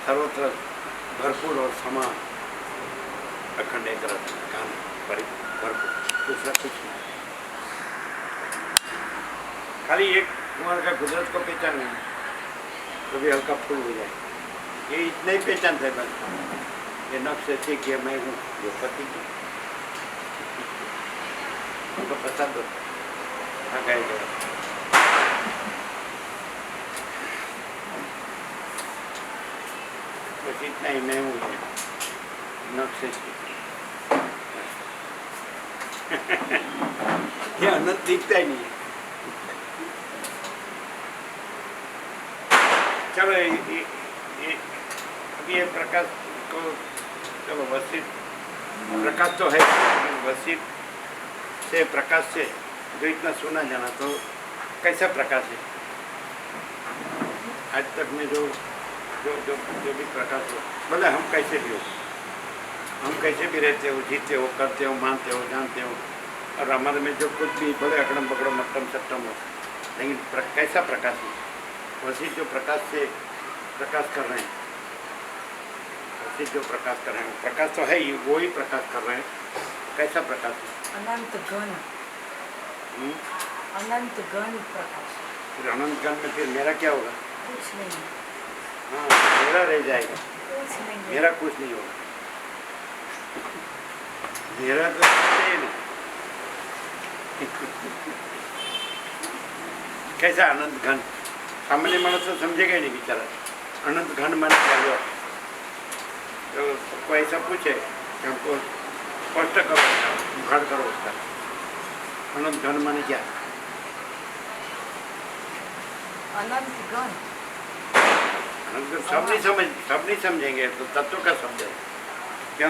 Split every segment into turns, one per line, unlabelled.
सर्वत्र भरपूर और समान अखंड एक रस ज्ञान भरपूर, दूसरा कुछ नहीं। खाली एक कुमार का कुदरत को पहचान नहीं तो भी हल्का फूल हो जाए, ये इतना ही पहचान है बस। ये नक्श से कि मैं हूँ जो पति की उनको पसंद होता है गए गए। बस इतना ही मैं हूँ नक्श से। ये अनंत दिखता ही नहीं है। चलो अभी ये प्रकाश को चलो वसित प्रकाश तो है, वसित से प्रकाश से जो इतना सुना जाना तो कैसा प्रकाश है आज तक में जो जो जो जो भी प्रकाश हो, बोले हम कैसे भी हो, हम कैसे भी रहते हो, जीते हो, करते हो, मानते हो, जानते हो, और हमारे में जो कुछ भी बोले अकड़म पकड़म मट्टम सट्टम हो, लेकिन कैसा प्रकाश है वैसे जो प्रकाश से प्रकाश कर रहे हैं, वैसे जो प्रकाश कर रहे हैं प्रकाश तो है ही, वो ही प्रकाश कर रहे हैं। कैसा प्रकाश है?
अनंत घन, अनंत घन प्रकाश।
फिर अनंत घन में फिर मेरा क्या होगा?
कुछ नहीं।
हाँ, मेरा रह जाएगा,
कुछ नहीं,
मेरा कुछ नहीं होगा। मेरा तो नहीं। कैसा अनंत घन? सामान्य मानस तो समझेगा ही नहीं बेचारा। अनंत घन माने क्या हुआ? तो कोई ऐसा पूछे कि हमको स्पष्ट करो, घट करो उसका। अनंत घन माने क्या?
अनंत घन,
अनंत सब नहीं समझेंगे तो तत्व का शब्द है क्या?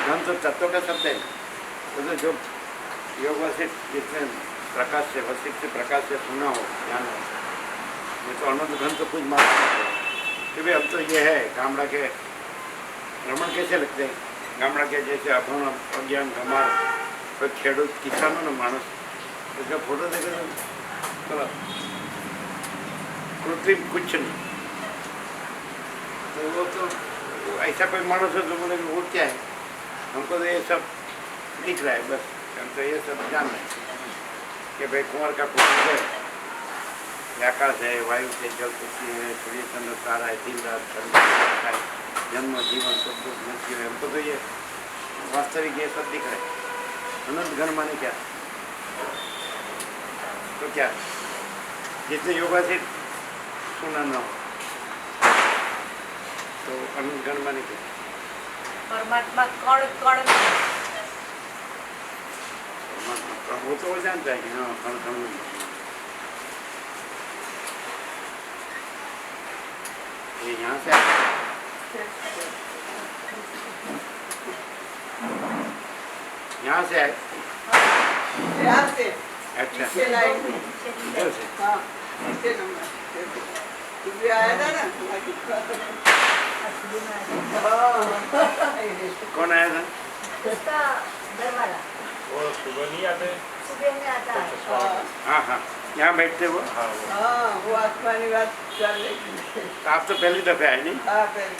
घन तो तत्व का शब्द है। तो जो योग वसित जिसमें प्रकाश से वसित से प्रकाश से सुना हो, ज्ञान हो, ये तो अनंत घन तो कुछ मालूम नहीं है कि भाई अब तो ये है। गामड़ा के रमण कैसे लगते हैं? गामड़ा के जैसे अभण अज्ञान गमार कोई खेडूत किसानों ने मानस उसका फोटो देखे तो कृत्रिम कुछ नहीं। तो वो तो ऐसा कोई मानस हो तो बोले वो क्या है, हमको तो ये सब दिख रहा है, बस हम तो ये सब जान रहे हैं कि भाई कुंवर का पुत्र है, आकाश है, वायु से जल पृथ्वी है, सूर्य चंद्र तारा है, दिन रात है, जन्म जीवन सुख दुख मृत्यु है, हमको तो ये वास्तविक ये सब दिख रहा है। अनंत घन माने क्या? तो क्या जिसने योगा से सुना न हो तो अनंत घन माने क्या?
परमात्मा कण कण,
वो तो वो जानता है कि हाँ कण कण में। ये यहाँ से यहाँ से आए?
यहाँ से।
अच्छा,
इधर
से
हाँ, इसे नंबर तू भी आया था ना?
कौन आया था?
उसका घर वाला
वो सुबह नहीं आते?
सुबह में आता है।
हाँ हाँ, यहाँ बैठते वो।
हाँ
हाँ, वो आसमानी बात चल रही थी।
तो आप तो पहली दफे आए नहीं?
हाँ, पहले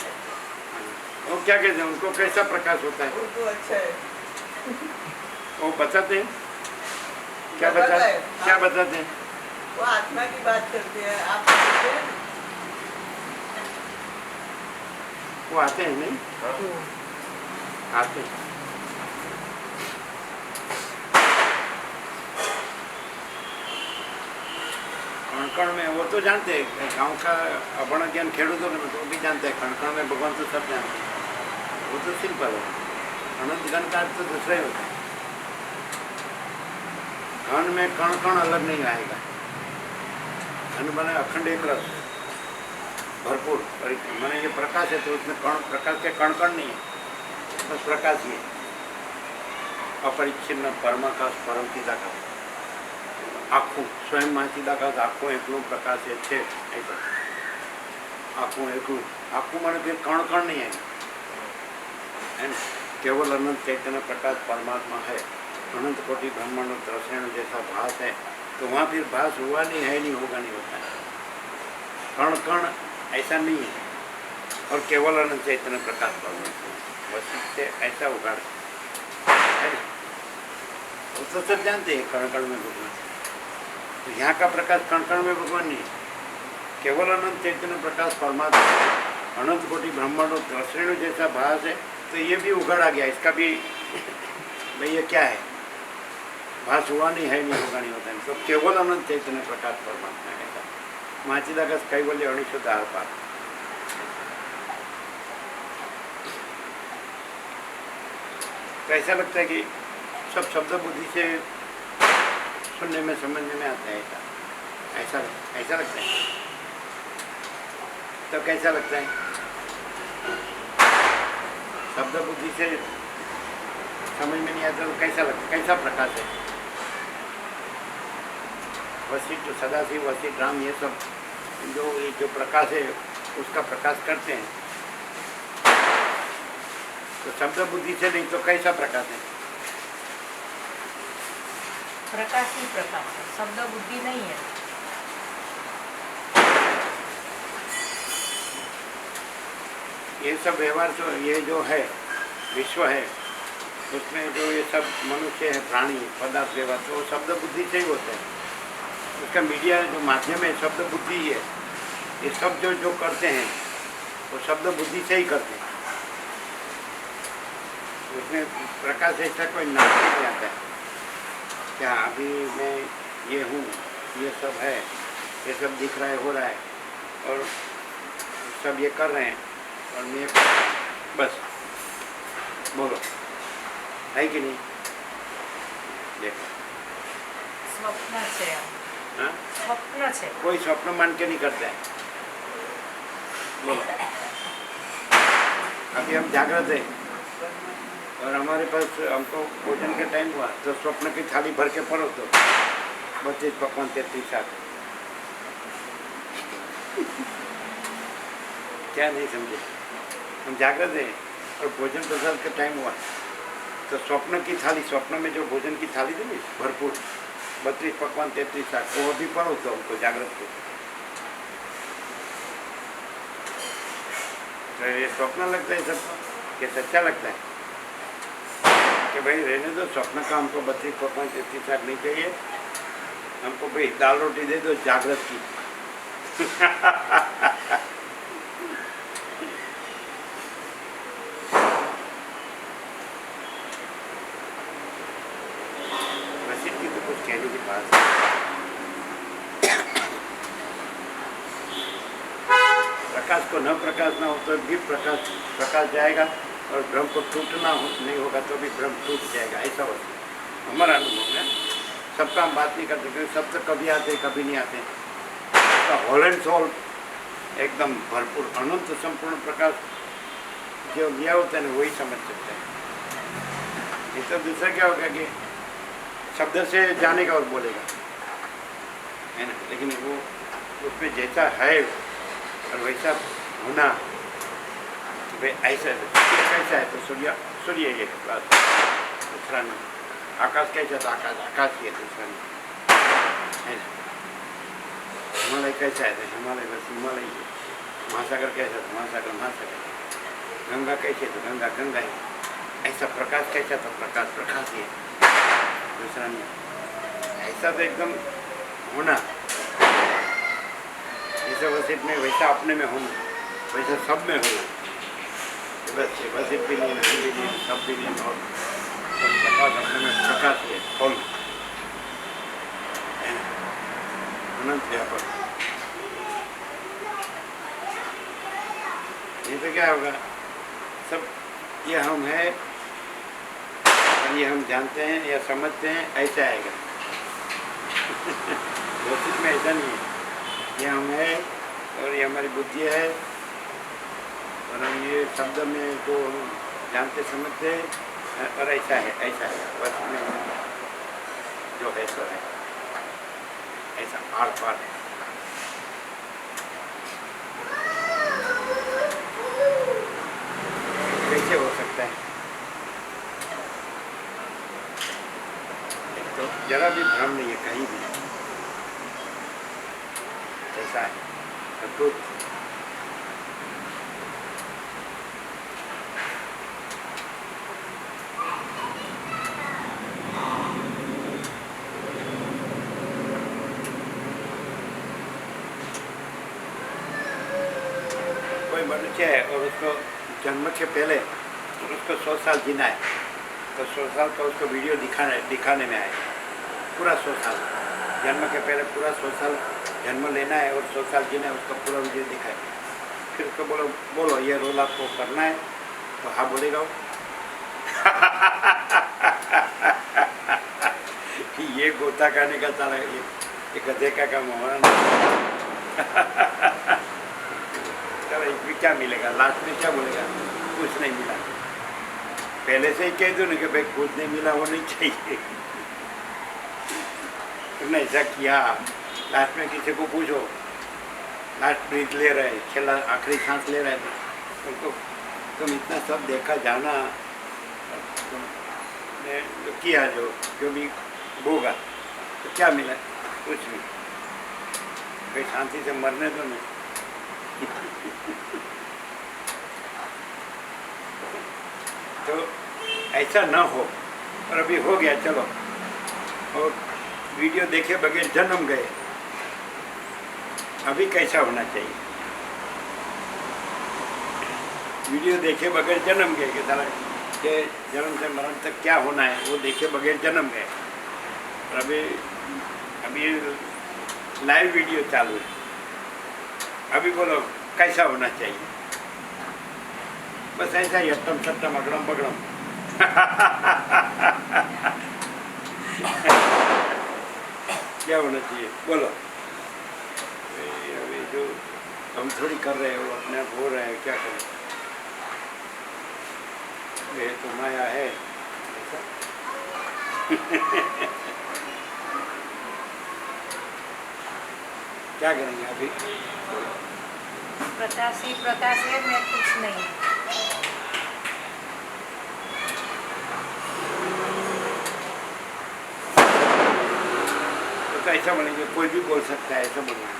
वो क्या कहते हैं, उनको कैसा प्रकाश होता है?
वो तो अच्छा है।
वो बताते हैं क्या?
बताता
बताते
है,
क्या
हाँ।
बताते हैं?
वो आत्मा की बात करते हैं। आप करते हैं?
वो आते हैं नहीं? आते हैं। कण में वो तो जानते हैं, गांव का अपना ज्ञान खेडूतों में तो भी जानते हैं, कण में भगवान तो सब जानते हैं, वो तो सिंपल है। अनंत घन का अर्थ तो दूसरा ही होता है। घन में कण कण अलग नहीं आएगा। घन बने अखंड एक रस भरपूर मैंने ये प्रकाश है तो उसमें कण प्रकाश के कण कण नहीं है, बस प्रकाश ही है। अपरिच्छिन्न परमाकाश परम चिदाकाश आखू स्वयं में चिदाकाश आखू एकलू प्रकाश है छे ऐसा आखू एकलू आखू माने फिर कण कण नहीं है केवल अनंत चैतन्य प्रकाश परमात्मा है। अनंत कोटि ब्रह्मांड रसायन जैसा भास है तो वहाँ फिर भास हुआ नहीं है, नहीं होगा, नहीं होता है। कण कण ऐसा नहीं है, और केवल अनंत चैतन्य प्रकाश परमात्मा वशिष्ठ से ऐसा उगाड़ है ना। वो तो सब जानते हैं कण कण में भगवान, तो यहाँ का प्रकाश कण कण में भगवान नहीं, केवल अनंत चैतन्य प्रकाश परमात्मा अनंत कोटि ब्रह्मांडों दर्शनों जैसा भास है। तो ये भी उघाड़ा गया, इसका भी भाई ये क्या है, भास हुआ नहीं है, नहीं होगा, नहीं होता नहीं। तो केवल अनंत चैतन्य प्रकाश परमात्मा है ऐसा माचिदागस कैवल्य अणिशुद्ध आरपार। तो ऐसा लगता है कि सब शब्द बुद्धि से सुनने में समझने में आता है, ऐसा ऐसा लगता है। तो कैसा लगता है, शब्द बुद्धि से समझ में नहीं आता तो कैसा लगता है, कैसा प्रकाश है। वशिष्ठ सदाशिव वशिष्ठ राम ये सब जो प्रकाश है उसका प्रकाश करते हैं। तो शब्द बुद्धि से नहीं तो कैसा प्रकाश है,
प्रकाश ही प्रकाश है, शब्द बुद्धि नहीं है।
ये सब व्यवहार जो ये जो है विश्व है उसमें जो ये सब मनुष्य है प्राणी पदार्थ व्यवहार तो वो शब्द बुद्धि से ही होता है। उसका मीडिया जो माध्यम है शब्द बुद्धि ही है। ये सब जो करते हैं वो शब्द बुद्धि से ही करते हैं। उसमें प्रकाश ऐसा कोई नाम नहीं आता है क्या अभी मैं ये हूँ, ये सब है, ये सब दिख रहा है, हो रहा है और सब ये कर रहे हैं और मैं बस बोलो है कि नहीं। देखो
स्वप्न છે,
हाँ
स्वप्न છે।
कोई स्वप्न मान के नहीं करता है। बोलो अभी हम जागृत है और हमारे पास हमको भोजन का टाइम हुआ तो स्वप्न की थाली भर के परो तो 32 पकवान 33 शाक क्या नहीं समझे। हम जागृत हैं और भोजन प्रसाद का टाइम हुआ तो स्वप्न की थाली, स्वप्न में जो भोजन की थाली थी ना भरपूर 32 पकवान 33 शाक वो अभी परो तो हमको जागृत को। तो ये स्वप्न लगता है सब कि सच्चा लगता है कि भाई रहने दो, स्वप्न का हमको 32 पकवान 33 शाक नहीं चाहिए, हमको भाई दाल रोटी दे दो जागृत की। वशिष्ठ की तो कुछ कहने की बात है। प्रकाश को न प्रकाश ना हो तो भी प्रकाश जाएगा और भ्रम को टूटना नहीं होगा तो भी भ्रम टूट जाएगा, ऐसा होता हमारा अनुभव है। सबका हम बात नहीं करते क्योंकि सब तो कभी आते कभी नहीं आते। उसका होल एंड सोल एकदम भरपूर अनंत संपूर्ण प्रकाश जो लिया होता है ना वही समझ सकते हैं। ये तो दूसरा क्या होगा कि शब्द से जानेगा और बोलेगा है ना, लेकिन वो उसमें जैसा है और वैसा होना भाई ऐसा कैसा है तो सूर्य ये बस, दूसरा नहीं। आकाश कैसा तो आकाश ही है, दूसरा नहीं है ना। हिमालय कैसा है तो हिमालय बस हिमालय ही है। महासागर कैसा तो महासागर, गंगा कैसे तो गंगा ही। ऐसा प्रकाश कैसा तो प्रकाश ही है, दूसरा नहीं। ऐसा तो एकदम होना, जैसे वशिष्ठ में वैसा अपने में होना, वैसा सब में होना। बस वशिष्ठ भी नहीं, हम भी नहीं, सब भी नहीं और प्रकाश अपने में प्रकाश है, फल अनंत व्यापक। ये तो क्या होगा, सब ये हम है और ये हम जानते हैं या समझते हैं, ऐसा आएगा। वशिष्ठ में ऐसा नहीं है, ये हम है और ये हमारी बुद्धि है और हम ये शब्द में जो जानते समझते हैं और ऐसा है बस में जो है सो है, ऐसा आर पार है। कैसे हो सकता है? एक तो जरा भी भ्रम नहीं है कहीं भी, ऐसा है अद्भुत। मनुष्य है और उसको जन्म के पहले उसको 100 साल जीना है, तो 100 साल का उसको वीडियो दिखाने में आए, पूरा 100 साल जन्म के पहले पूरा 100 साल जन्म लेना है और 100 साल जीना है, उसका पूरा वीडियो दिखाए। फिर उसको बोलो ये रोल आपको करना है, तो हाँ बोलेगा वो। ये गोता खाने का साला ये गधे का काम हमारा नहीं। चलो इसमें क्या मिलेगा, लास्ट में क्या बोलेगा, कुछ नहीं मिला। पहले से ही कह दो ना कि भाई कुछ नहीं मिला, वो नहीं चाहिए। तुमने ऐसा किया, लास्ट में किसी को पूछो, लास्ट ब्रीथ ले रहे, छेला आखिरी सांस ले रहे थे, उनको तुम इतना सब देखा जाना, तुमने जो किया जो भी होगा, तो क्या मिला, कुछ नहीं। भाई शांति से मरने दो नहीं। तो ऐसा ना हो, और अभी हो गया, चलो, और वीडियो देखे बगैर जन्म गए, अभी कैसा होना चाहिए? वीडियो देखे बगैर जन्म गए कि साला के जन्म से मरण तक क्या होना है वो देखे बगैर जन्म गए, और अभी लाइव वीडियो चालू है, अभी बोलो कैसा होना चाहिए? बस ऐसा ही अट्टम सट्टम अगड़म पगड़म। क्या होना चाहिए बोलो? अभी जो हम थोड़ी कर रहे हैं वो अपने आप हो रहे हैं, क्या करें? ये तो माया है। क्या करेंगे अभी?
प्रथा से मैं कुछ नहीं।
तो ऐसा बोलेंगे, कोई भी बोल सकता है, ऐसा बोलेंगे।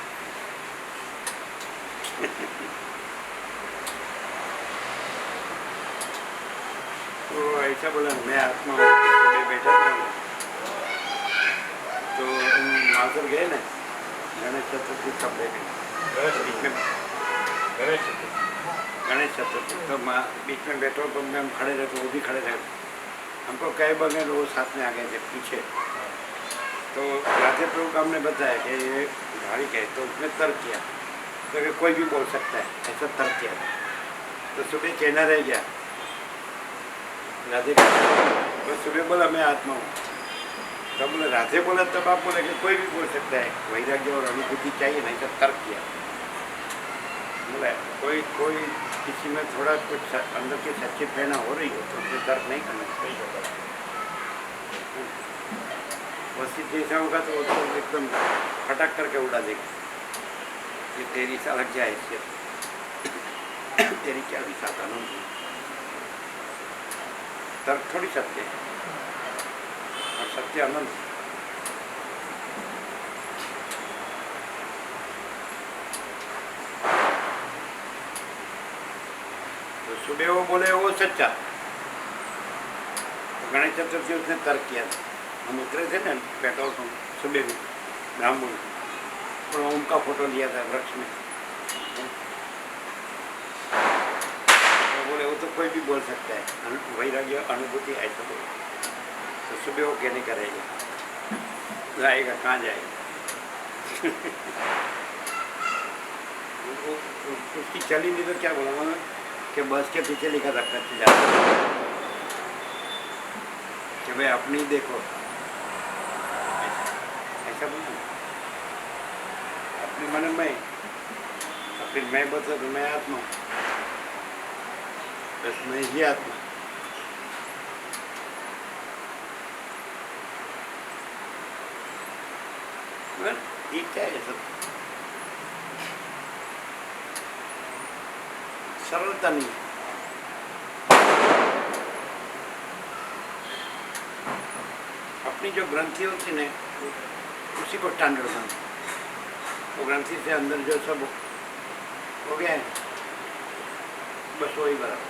तो ऐसा बोला, मैं आत्मा हूँ, मैं बैठा था, तो हम माजर गए ना, गणेश चतुर्थी कब ले गए, गणेश चतुर्थी, तो बीच में बैठो, तो हम खड़े रहे, तो वो भी खड़े रहे, हमको कई बगैर वो साथ में आ गए थे पीछे। तो राधे प्रभु का हमने बताया कि ये गाड़ी है, तो उसने तर्क किया, तो कि कोई भी बोल सकता है, ऐसा तर्क किया। तो सुबह कहना रह गया राधे, तो सुबह बोला मैं आत्मा हूँ, तब बोले राधे बोला, तब आप बोले कि कोई भी बोल सकता है, वैराग्य और अनुभूति चाहिए, नहीं तो तर्क किया। बोला कोई किसी में थोड़ा कुछ अंदर की सच्ची प्रेरणा हो रही हो तो उसमें तर्क नहीं करना चाहिए। वस्तु जैसा होगा तो वो तो एकदम फटक करके उड़ा देगा कि तेरी साला क्या हैसियत, तेरी क्या विशाखा नहीं, तर्क थोड़ी सत्य है, और सत्य अनंत। तो सुबह वो बोले वो सच्चा, तो गणेश चतुर्थी उसने तर्क किया था। हम उतरे थे ना पेट्रोल पंप सुबह में ब्राह्मण, और ओम का फोटो लिया था वृक्ष में, तो बोले वो तो कोई भी बोल सकता है, वैराग्य अनुभूति ऐसा बोले। तो सुबह वो कहने का रहेगा, जाएगा कहाँ जाएगा? उसकी चली नहीं तो क्या बोला मैं कि बस के पीछे लिखा रखा चला कि भाई अपनी देखो, ऐसा बोलूँ अपने मन में, अपनी मैं बता तो मैं आत्मा, बस मैं ही आत्मा। ये क्या है सब? सरलता नहीं। अपनी जो ग्रंथि होती है उसी को स्टैंडर्ड मानते, वो ग्रंथि से अंदर जो सब हो गया है बस वही बराबर।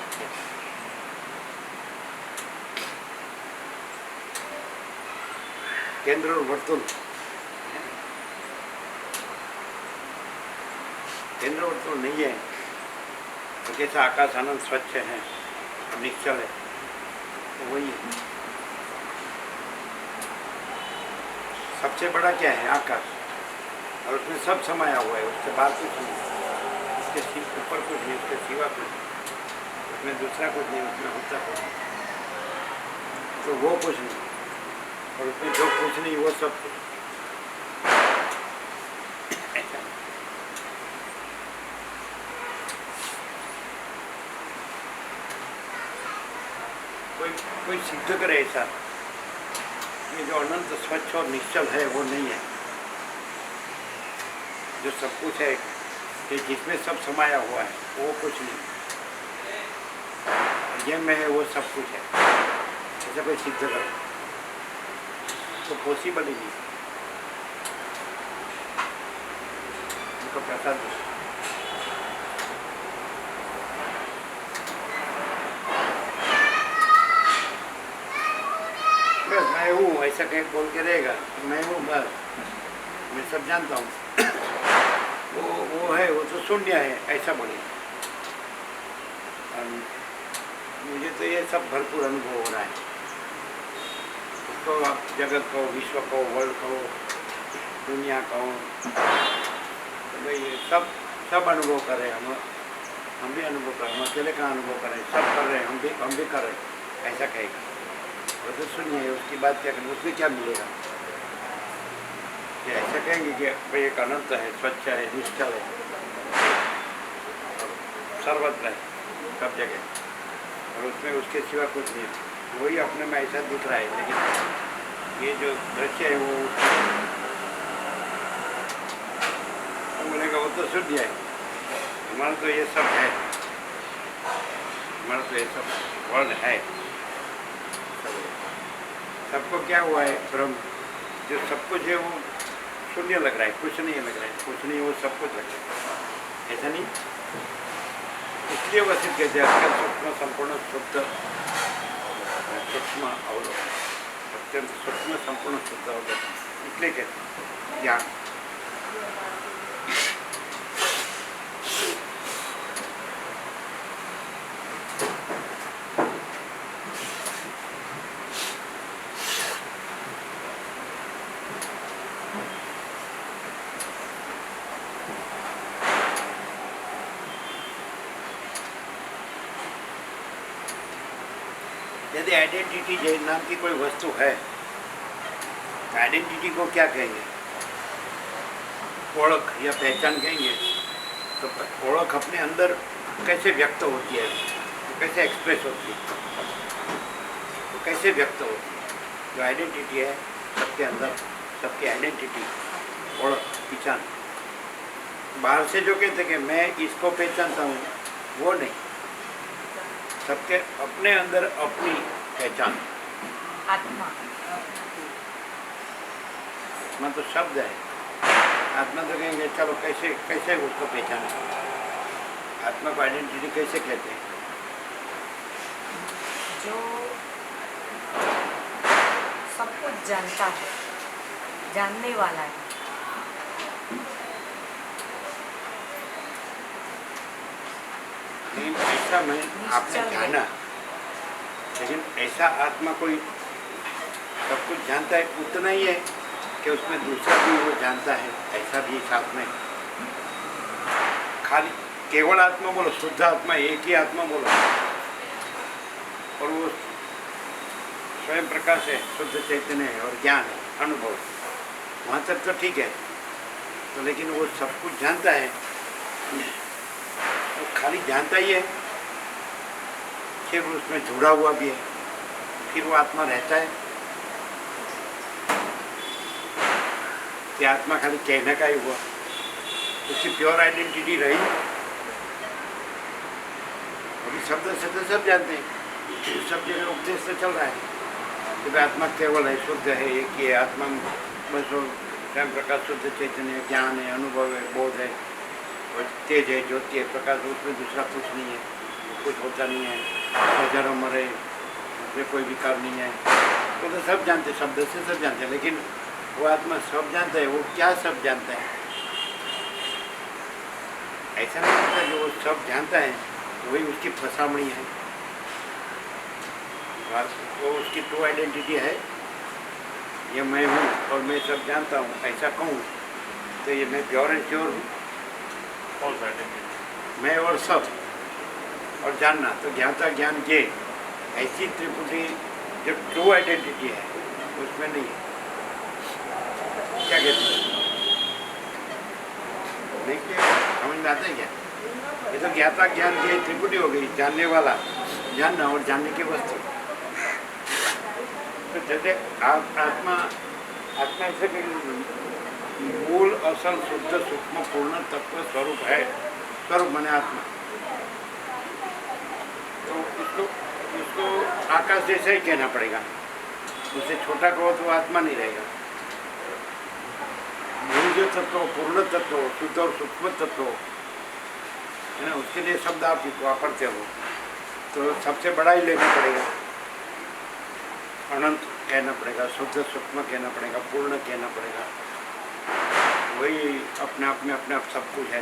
केंद्र और वर्तुल, केंद्र वर्तुल नहीं है, तो कैसा आकाश आनंद स्वच्छ है और निश्चल है, तो वही है। सबसे बड़ा क्या है? आकाश, और उसमें सब समाया हुआ है, उसके बाद कुछ नहीं, उसके ऊपर कुछ नहीं, उसके सिवा कुछ नहीं, उसमें दूसरा कुछ नहीं, उसमें होता कुछ नहीं, तो वो कुछ नहीं, और उसमें जो कुछ नहीं वो सब कुछ। कोई सिद्ध करे ऐसा, ये जो अनंत स्वच्छ और निश्चल है वो नहीं है, जो सब कुछ है कि जिसमें सब समाया हुआ है वो कुछ नहीं, ये में है वो सब कुछ है, ऐसा कोई सिद्ध करे तो पॉसिबल ही नहीं। उनको प्रसाद बस मैं हूँ ऐसा कहीं बोल के रहेगा, मैं हूँ बस, मैं सब जानता हूँ, वो है, वो तो शून्य है ऐसा बोले। मुझे तो ये सब भरपूर अनुभव हो रहा है, उसको आप जगत कहो, विश्व कहो, वर्ल्ड कहो, दुनिया कहो, तो भाई ये सब अनुभव कर रहे हैं, हम भी अनुभव कर रहे हैं, हम अकेले कहाँ अनुभव कर रहे हैं, सब कर रहे हैं, हम भी कर रहे हैं, ऐसा कहेगा। वो तो शून्य है, उसकी बात क्या करें, उसमें क्या मिलेगा? कि ऐसा कहेंगे कि भाई एक अनंत है, स्वच्छ है, निश्चल है, सर्वत्र है, सब जगह, और उसमें उसके सिवा कुछ नहीं, वही अपने में ऐसा दिख रहा है, लेकिन ये जो दृश्य है वो बोलेगा वो तो शून्य है, हमारा तो ये सब है, हमारा तो ये सब वर्ल्ड है। सबको क्या हुआ है? ब्रह्म, जो सब कुछ है वो शून्य लग रहा है, कुछ नहीं लग रहा है, कुछ नहीं वो सब कुछ लग रहा है, ऐसा नहीं। इसलिए वह सिर्फ कहते हैं सूक्ष्म संपूर्ण शुद्ध, सूक्ष्म अवलोकन, अत्यंत सूक्ष्म संपूर्ण शुद्ध अवलोकन, इसलिए कहते हैं ज्ञान। यदि आइडेंटिटी नाम की कोई वस्तु है, आइडेंटिटी को क्या कहेंगे? ओळख या पहचान कहेंगे। तो ओळख अपने अंदर कैसे व्यक्त होती है, तो कैसे एक्सप्रेस होती है, तो कैसे व्यक्त होती है? जो आइडेंटिटी है सबके अंदर, सबकी आइडेंटिटी, ओळख, पहचान, बाहर से जो कहते कि मैं इसको पहचानता हूँ वो नहीं, सबके अपने अंदर अपनी पहचान।
आत्मा,
आत्मा तो शब्द है, आत्मा तो कहेंगे चलो कैसे कैसे उसको पहचाने, आत्मा को आइडेंटिटी कैसे कहते हैं?
जो सब कुछ जानता है, जानने वाला है।
लेकिन ऐसा मैं आपने जाना, लेकिन ऐसा आत्मा कोई सब कुछ जानता है उतना ही है कि उसमें दूसरा भी वो जानता है, ऐसा भी साथ में। खाली केवल आत्मा बोलो, शुद्ध आत्मा, एक ही आत्मा बोलो, और वो स्वयं प्रकाश है, शुद्ध चैतन्य है और ज्ञान है, अनुभव, वहाँ तक तो ठीक है। तो लेकिन वो सब कुछ जानता है, वो खाली जानता ही है, फिर उसमें जुड़ा हुआ भी है, फिर वो आत्मा रहता है कि आत्मा खाली कहने का ही हुआ, उसकी प्योर आइडेंटिटी रही। अभी शब्द से तो सब जानते हैं, सब जगह उपदेश से चल रहा है कि भाई आत्मा केवल है, शुद्ध है, एक ही है, आत्मा बस वो स्वयं प्रकाश, शुद्ध चैतन्य, ज्ञान है, अनुभव है, बोध है, और तेज है, ज्योति है, प्रकाश, उसमें दूसरा कुछ नहीं है, कुछ होता नहीं है, हजारों मरे, उसमें कोई विकार नहीं है, तो सब जानते, शब्द से सब जानते हैं। लेकिन वो आत्मा सब जानता है, वो क्या सब जानता है? ऐसा नहीं होता जो वो सब जानता है वही उसकी फसामणी है, वो उसकी ट्रू आइडेंटिटी है। ये मैं हूँ और मैं सब जानता हूँ, ऐसा कहूँ तो ये मैं प्योर एंड श्योर हूँ।
False identity.
मैं और सब और जानना, तो ज्ञाता ज्ञान ये ऐसी त्रिपुटी जो ट्रू आइडेंटिटी है उसमें नहीं है। क्या कहते हैं? नहीं क्या समझ में आता है क्या? ये तो ज्ञाता ज्ञान ये त्रिपुटी हो गई, जानने वाला जानना और जानने की वस्तु। तो जैसे आत्मा ऐसे कि मूल असल शुद्ध सूक्ष्म पूर्ण तत्व स्वरूप है, स्वरूप माने आत्मा। तो इसको आकाश जैसा ही कहना पड़ेगा, उससे छोटा कहो तो आत्मा नहीं रहेगा। मूल तत्व, पूर्ण तत्व, शुद्ध और सूक्ष्म तत्व है ना, उसके लिए शब्द आप वापरते हो तो सबसे बड़ा ही लेना पड़ेगा। अनंत कहना पड़ेगा, शुद्ध सूक्ष्म कहना पड़ेगा, पूर्ण कहना पड़ेगा। वही अपने आप में अपने आप सब कुछ है,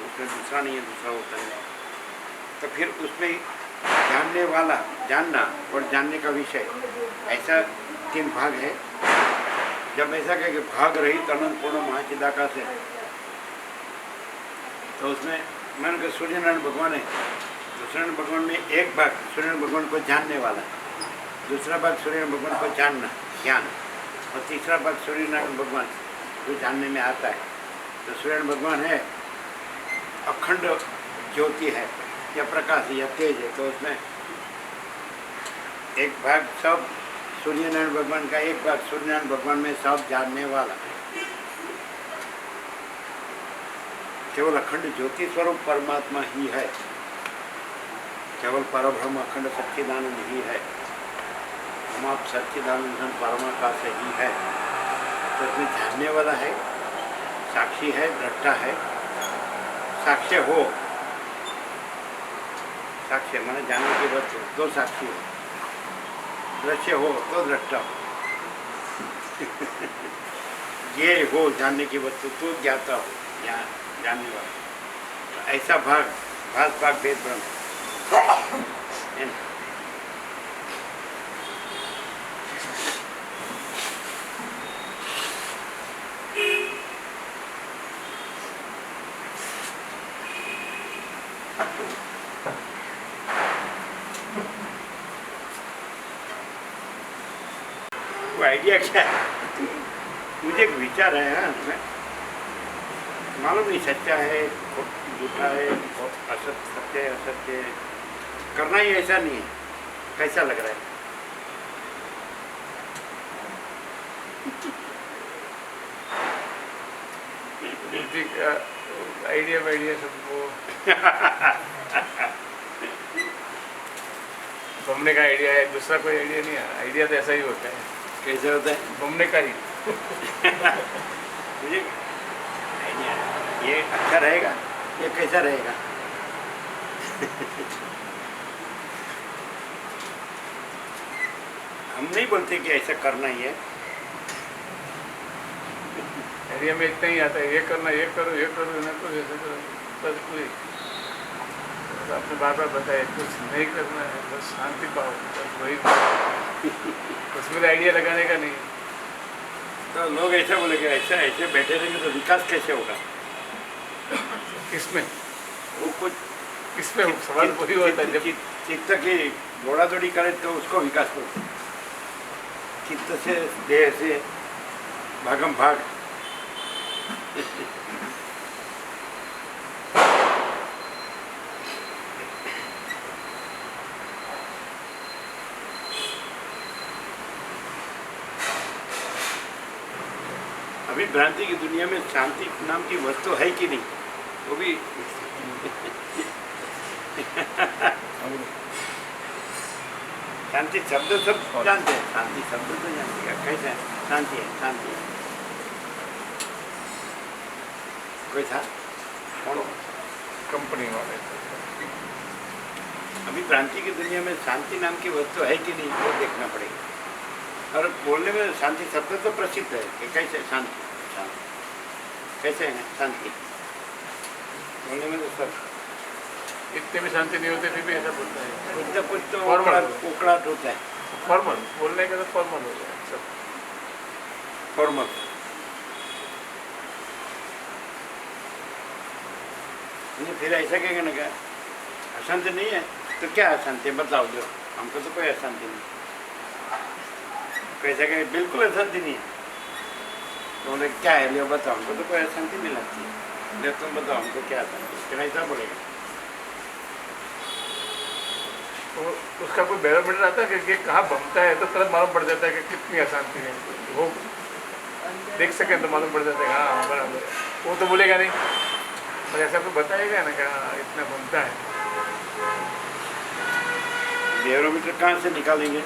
उसमें दूसरा नहीं है, दूसरा होता है। तो फिर उसमें जानने वाला, जानना और जानने का विषय, ऐसा 3 भाग है। जब ऐसा कहे कि भाग रहित अनंत पूर्ण महाचिदाकाश है, तो उसमें मान के सूर्यनारायण भगवान है, तो सूर्यनारायण भगवान में एक भाग सूर्यनारायण भगवान को जानने वाला, दूसरा भाग सूर्यनारायण भगवान को जानना, ज्ञान, और तीसरा भाग सूर्यनारायण भगवान जो जानने में आता है। तो सूर्यनारायण भगवान है अखंड ज्योति है या प्रकाश या तेज है, तो उसमें एक भाग सब सूर्यनारायण भगवान का, एक भाग सूर्यनारायण भगवान में सब जानने वाला। केवल अखंड ज्योति स्वरूप परमात्मा ही है, केवल परब्रह्म अखंड सच्चिदानंद ही है। हम आप सच्चिदानंद परमाकाश ही है। तो इसमें जानने वाला है, साक्षी है, दृष्टा है। साक्ष्य हो, साक्ष्य माने जानने की वस्तु, तो साक्षी हो। दृश्य हो तो दृष्टा हो। ये हो जानने की वस्तु, तो ज्ञाता हो, जानने वाला। ऐसा भाग, भाग भेद ब्रह्म है ना। वो आइडिया क्या है? मुझे एक विचार है, हाँ, मालूम नहीं सच्चा है झूठा है, सत्य है असत्य है, करना ही ऐसा नहीं है। कैसा लग रहा है?
आइडिया सबको घूमने का आइडिया है, दूसरा कोई आइडिया नहीं है। आइडिया तो ऐसा ही होता है।
कैसे होता है?
घूमने का ही।
मुझे आइडिया ये अच्छा रहेगा, ये कैसा रहेगा? हम नहीं बोलते कि ऐसा करना ही है।
आइडिया में इतना ही आता है, ये करना, ये करो, ये करो, ना करो, ऐसा करो, बस कोई आपने बार बार बताया कुछ नहीं करना है, बस शांति पाओ, बस वही उसमें आइडिया लगाने का नहीं।
तो लोग ऐसा बोले कि ऐसा ऐसे बैठे रहेंगे तो विकास कैसे होगा?
किसमें
वो कुछ
किसमें सवाल वही होता है। जब
चित्त की दौड़ा दौड़ी करे तो उसको विकास बोलते हैं। चित्त से, देह से भागम भाग। अभी भ्रांति की दुनिया में शांति नाम की वस्तु है कि नहीं, वो भी शांति शब्द सब जानते हैं, शांति शब्द तो जानते हैं कैसे है? शांति है, शांति है। कोई था कौन?
कंपनी वाले
अभी भ्रांति की दुनिया में शांति नाम की वस्तु है कि नहीं, वो देखना पड़ेगा। और बोलने में शांति शब्द तो प्रसिद्ध है कि कैसे शांति, शांति कैसे है शांति बोलने में तो सब
इतने भी शांति नहीं होते फिर भी ऐसा बोलता है।
कुछ न कुछ तो
Formal.
उकड़ाहट होता है,
फॉर्मल बोलने का तो फॉर्मल हो गया सब।
फॉर्मल। नहीं फिर ऐसा कहेंगे ना क्या अशांति नहीं है तो क्या अशांति है बताओ, जो हमको तो कोई अशांति नहीं। कैसा कहे बिल्कुल अशांति नहीं है तो बोले क्या है, लियो बताओ, हमको तो कोई अशांति नहीं लगती है, ले तुम बताओ हमको क्या अशांति है, फिर ऐसा बोलेगा।
तो उसका कोई बैरोमीटर आता है कि कहाँ बमता है तो तुरंत मालूम पड़ जाता है कि कितनी अशांति है, वो देख सके तो मालूम पड़ जाता है हाँ बराबर। वो तो बोलेगा नहीं, पर ऐसा कोई बताएगा ना कि हाँ इतना बमता है।
बैरोमीटर कहाँ से निकालेंगे,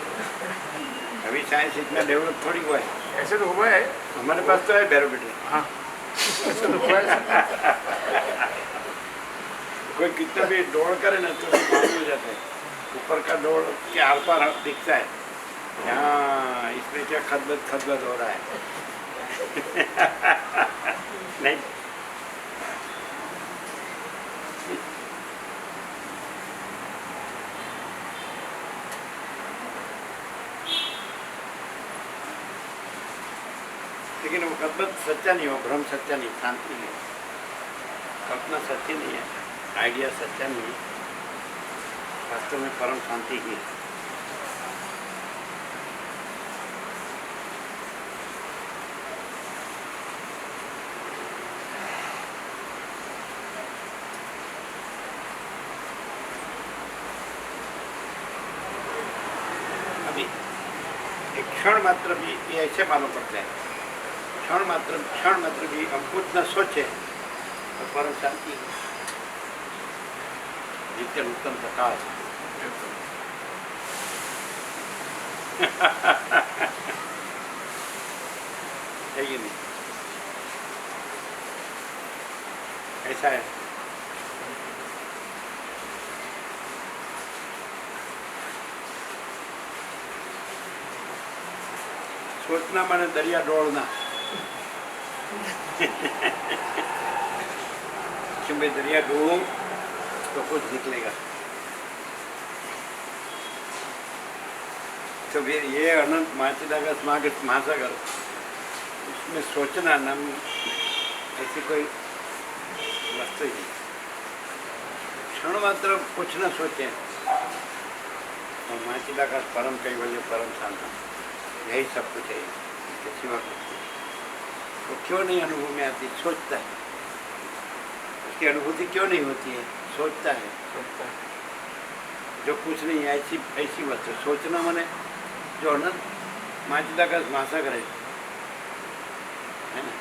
अभी साइंस इतना डेवलप थोड़ी हुआ है।
ऐसे तो हुआ है,
हमारे पास तो है बैरोमीटर।
हाँ ऐसा तो हुआ है।
कोई कितना भी दौड़ करे ना तो मालूम हो जाता है, ऊपर का दौड़ के आर पार दिखता है, यहाँ इसमें क्या खदबद हो रहा है। नहीं लेकिन वो खदबद सच्चा नहीं हो, भ्रम सच्चा नहीं, शांति नहीं है, कल्पना सच्ची नहीं है, आइडिया सच्चा नहीं है, वास्तव में परम शांति ही है। अभी एक क्षण मात्र भी ये ऐसे मालूम पड़ता है, क्षण मात्र भी हम कुछ न सोचे तो परम शांति है। नित्य नूतन प्रकाश है ये नहीं, ऐसा है। सोचना माने दरिया डोलना कि मैं दरिया डोलूं तो कुछ निकलेगा, तो फिर ये अनंत महाचिदाकाश महासागर उसमें सोचना नाम ऐसी कोई वस्तु ही नहीं। क्षण मात्र कुछ न सोचे और महाचिदाकाश परम कैवल्य परम शांति यही सब कुछ है, इसके सिवा कुछ नहीं। वो क्यों नहीं अनुभव में आती, सोचता है, उसकी अनुभूति क्यों नहीं होती है, सोचता है। जो कुछ नहीं है ऐसी ऐसी वस्तु सोचना माने जो अनंत महाचिदाकाश महासागर है ना,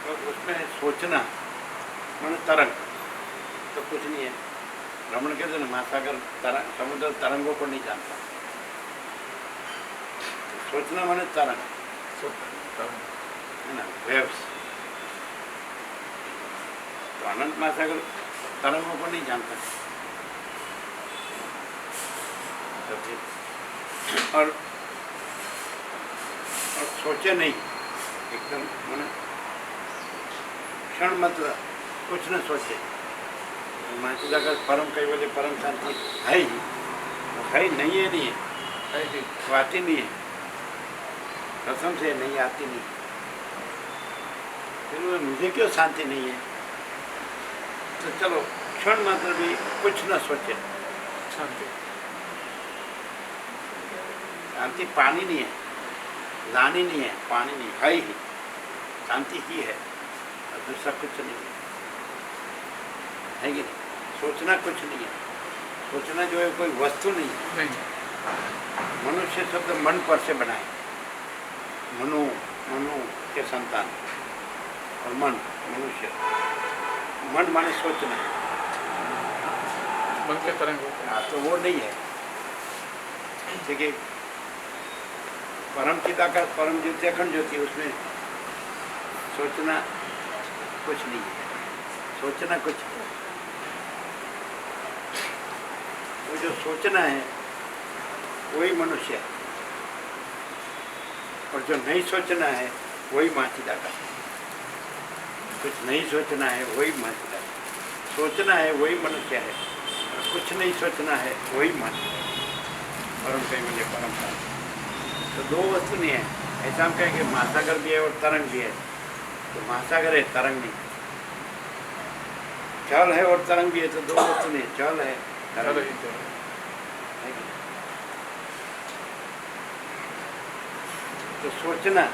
तो उसमें सोचना माने तरंग तो कुछ नहीं है। रमण कहते ना महासागर तरंग, समुद्र तरंगों को नहीं जानता, सोचना माने तरंग है ना, वेव्स। तो अनंत महासागर तरंगों को नहीं जानता, तो फिर और सोचे नहीं एकदम माने क्षण मात्र कुछ न सोचे। महाचिदाकाश परम कैवल्य परम शांति है ही, है नहीं है, नहीं है, तो आती नहीं है, कसम से नहीं आती नहीं। फिर मुझे क्यों शांति नहीं है, तो चलो क्षण मात्र भी कुछ न सोचे,
शांति
शांति पानी नहीं है, लानी नहीं है, पानी नहीं है ही, शांति ही है और दूसरा कुछ नहीं है कि नहीं। सोचना कुछ नहीं है, सोचना जो है कोई वस्तु नहीं है। मनुष्य शब्द मन पर से बना है, मनु के संतान और मन मनुष्य, मन माने सोचना,
मन के तरंग होते हैं।
तो वो नहीं है। ठीक है, परम चिदाकाश परम ज्योति अखंड ज्योति, उसमें सोचना कुछ नहीं है, सोचना कुछ नहीं। वो जो सोचना है वही मनुष्य है, और जो नहीं सोचना है वही महाचिदाकाश। कुछ नहीं सोचना है वही महाचिदाकाश। सोचना है वही मनुष्य है, और कुछ नहीं सोचना है वही मन। परम कैवल्य परम शांति। तो दो वस्तु नहीं है। ऐसा हम कहें कि महासागर भी है और तरंग भी है, तो महासागर है, तरंग नहीं। जल है और तरंग भी है, तो दो वस्तु नहीं, जल है तरंग
चलो
नहीं।
ही चलो।
तो सोचना,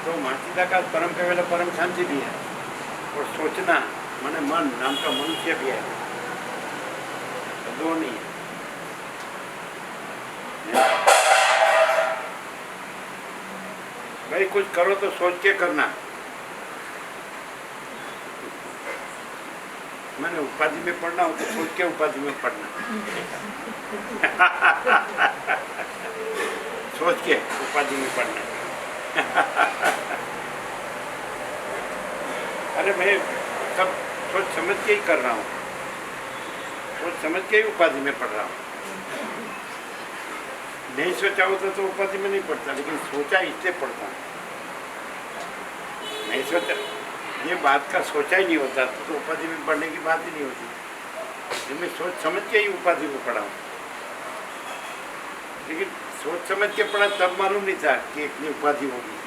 तो मानसिकता का परम कैवल्य परम शांति भी है, और सोचना माने मन नाम का मनुष्य भी है, तो दो नहीं है। भाई कुछ करो तो सोच के करना। मैंने उपाधि में पढ़ना हो तो सोच के उपाधि में पढ़ना। सोच के उपाधि में पढ़ना। अरे मैं सब सोच समझ के ही कर रहा हूँ, सोच समझ के ही उपाधि में पढ़ रहा हूँ। नहीं सोचा होता तो उपाधि में नहीं पढ़ता, लेकिन सोचा इसलिए पढ़ता हूँ। नहीं सोचा, ये बात का सोचा ही नहीं होता तो उपाधि में पढ़ने की बात ही नहीं होती। मैं सोच समझ के ही उपाधि में पढ़ा हूँ, लेकिन सोच समझ के पढ़ा तब मालूम नहीं था कि इतनी उपाधि होगी।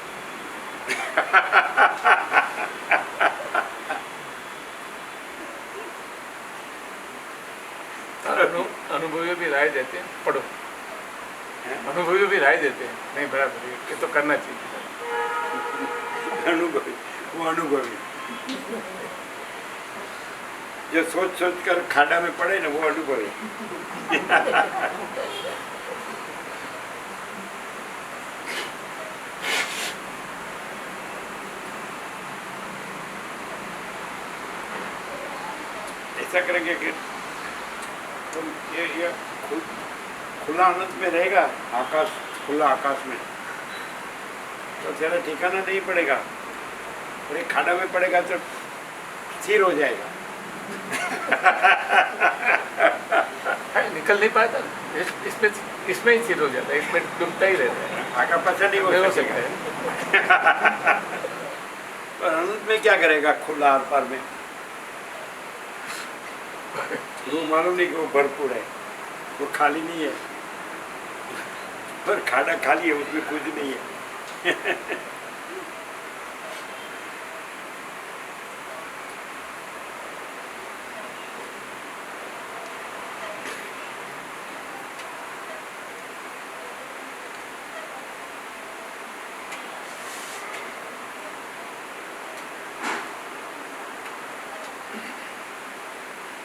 अनुभवी भी राय देते हैं, पढ़ो। अनुभवी भी राय देते हैं, नहीं बराबर ये तो करना चाहिए।
अनुभवी, वो अनुभवी जो सोच सोच कर खाड़ा में पड़े ना, वो अनुभवी। ऐसा करेंगे कि तुम ये खुला अनंत में रहेगा, आकाश, खुला आकाश में, तो तेरा ठिकाना नहीं पड़ेगा। और एक खाड़ा में पड़ेगा तो स्थिर हो जाएगा।
निकल नहीं पाता, इसमें ही स्थिर हो जाता है, इसमें डूबता ही रहता है,
आगा पाछा नहीं हो सकता है। तो अनंत में क्या करेगा खुला आर पार में? वो मालूम नहीं कि वो भरपूर है, वो खाली नहीं है, और खाड़ा खाली है, उसमें कुछ नहीं है।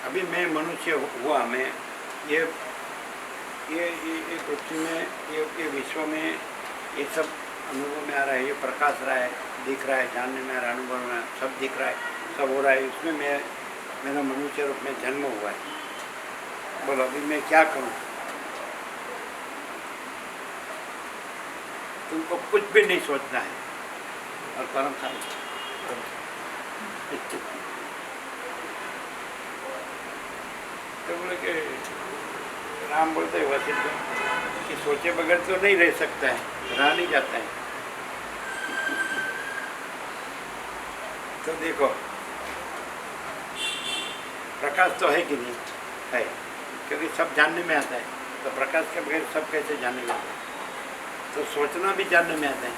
अभी मैं मनुष्य हुआ, मैं ये पृथ्वी में, ये विश्व में, ये सब अनुभव में आ रहा है, ये प्रकाश रहा है, दिख रहा है, जानने में आ रहा है, अनुभव में सब दिख रहा है, सब हो रहा है, इसमें मेरा मनुष्य रूप में जन्म हुआ है। बोलो अभी मैं क्या करूं? तुमको कुछ भी नहीं सोचना है, और परम शांति। तो बोले कि राम बोलते हैं वशिष्ठ कि सोचे बगैर तो नहीं रह सकता है, रहा नहीं जाता है। तो देखो प्रकाश तो है कि नहीं है, क्योंकि सब जानने में आता है, तो प्रकाश के बगैर सब कैसे जानने में आता है? तो सोचना भी जानने में आता है,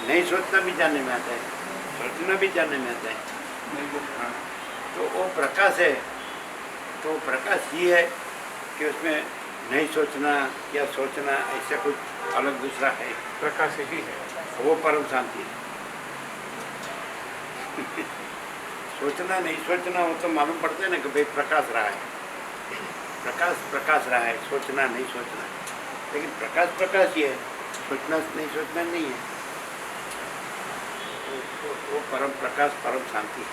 नहीं सोचना भी जानने में आता है, सोचना भी जानने में आता है। हाँ, तो वो प्रकाश है। तो प्रकाश ये है कि उसमें नहीं सोचना या सोचना ऐसा कुछ अलग दूसरा है,
प्रकाश ही है,
वो परम शांति है। सोचना नहीं सोचना वो तो मालूम पड़ता है ना कि भाई प्रकाश रहा है, प्रकाश रहा है, सोचना नहीं सोचना, लेकिन प्रकाश ही है, सोचना नहीं सोचना नहीं है। वो परम प्रकाश परम शांति है।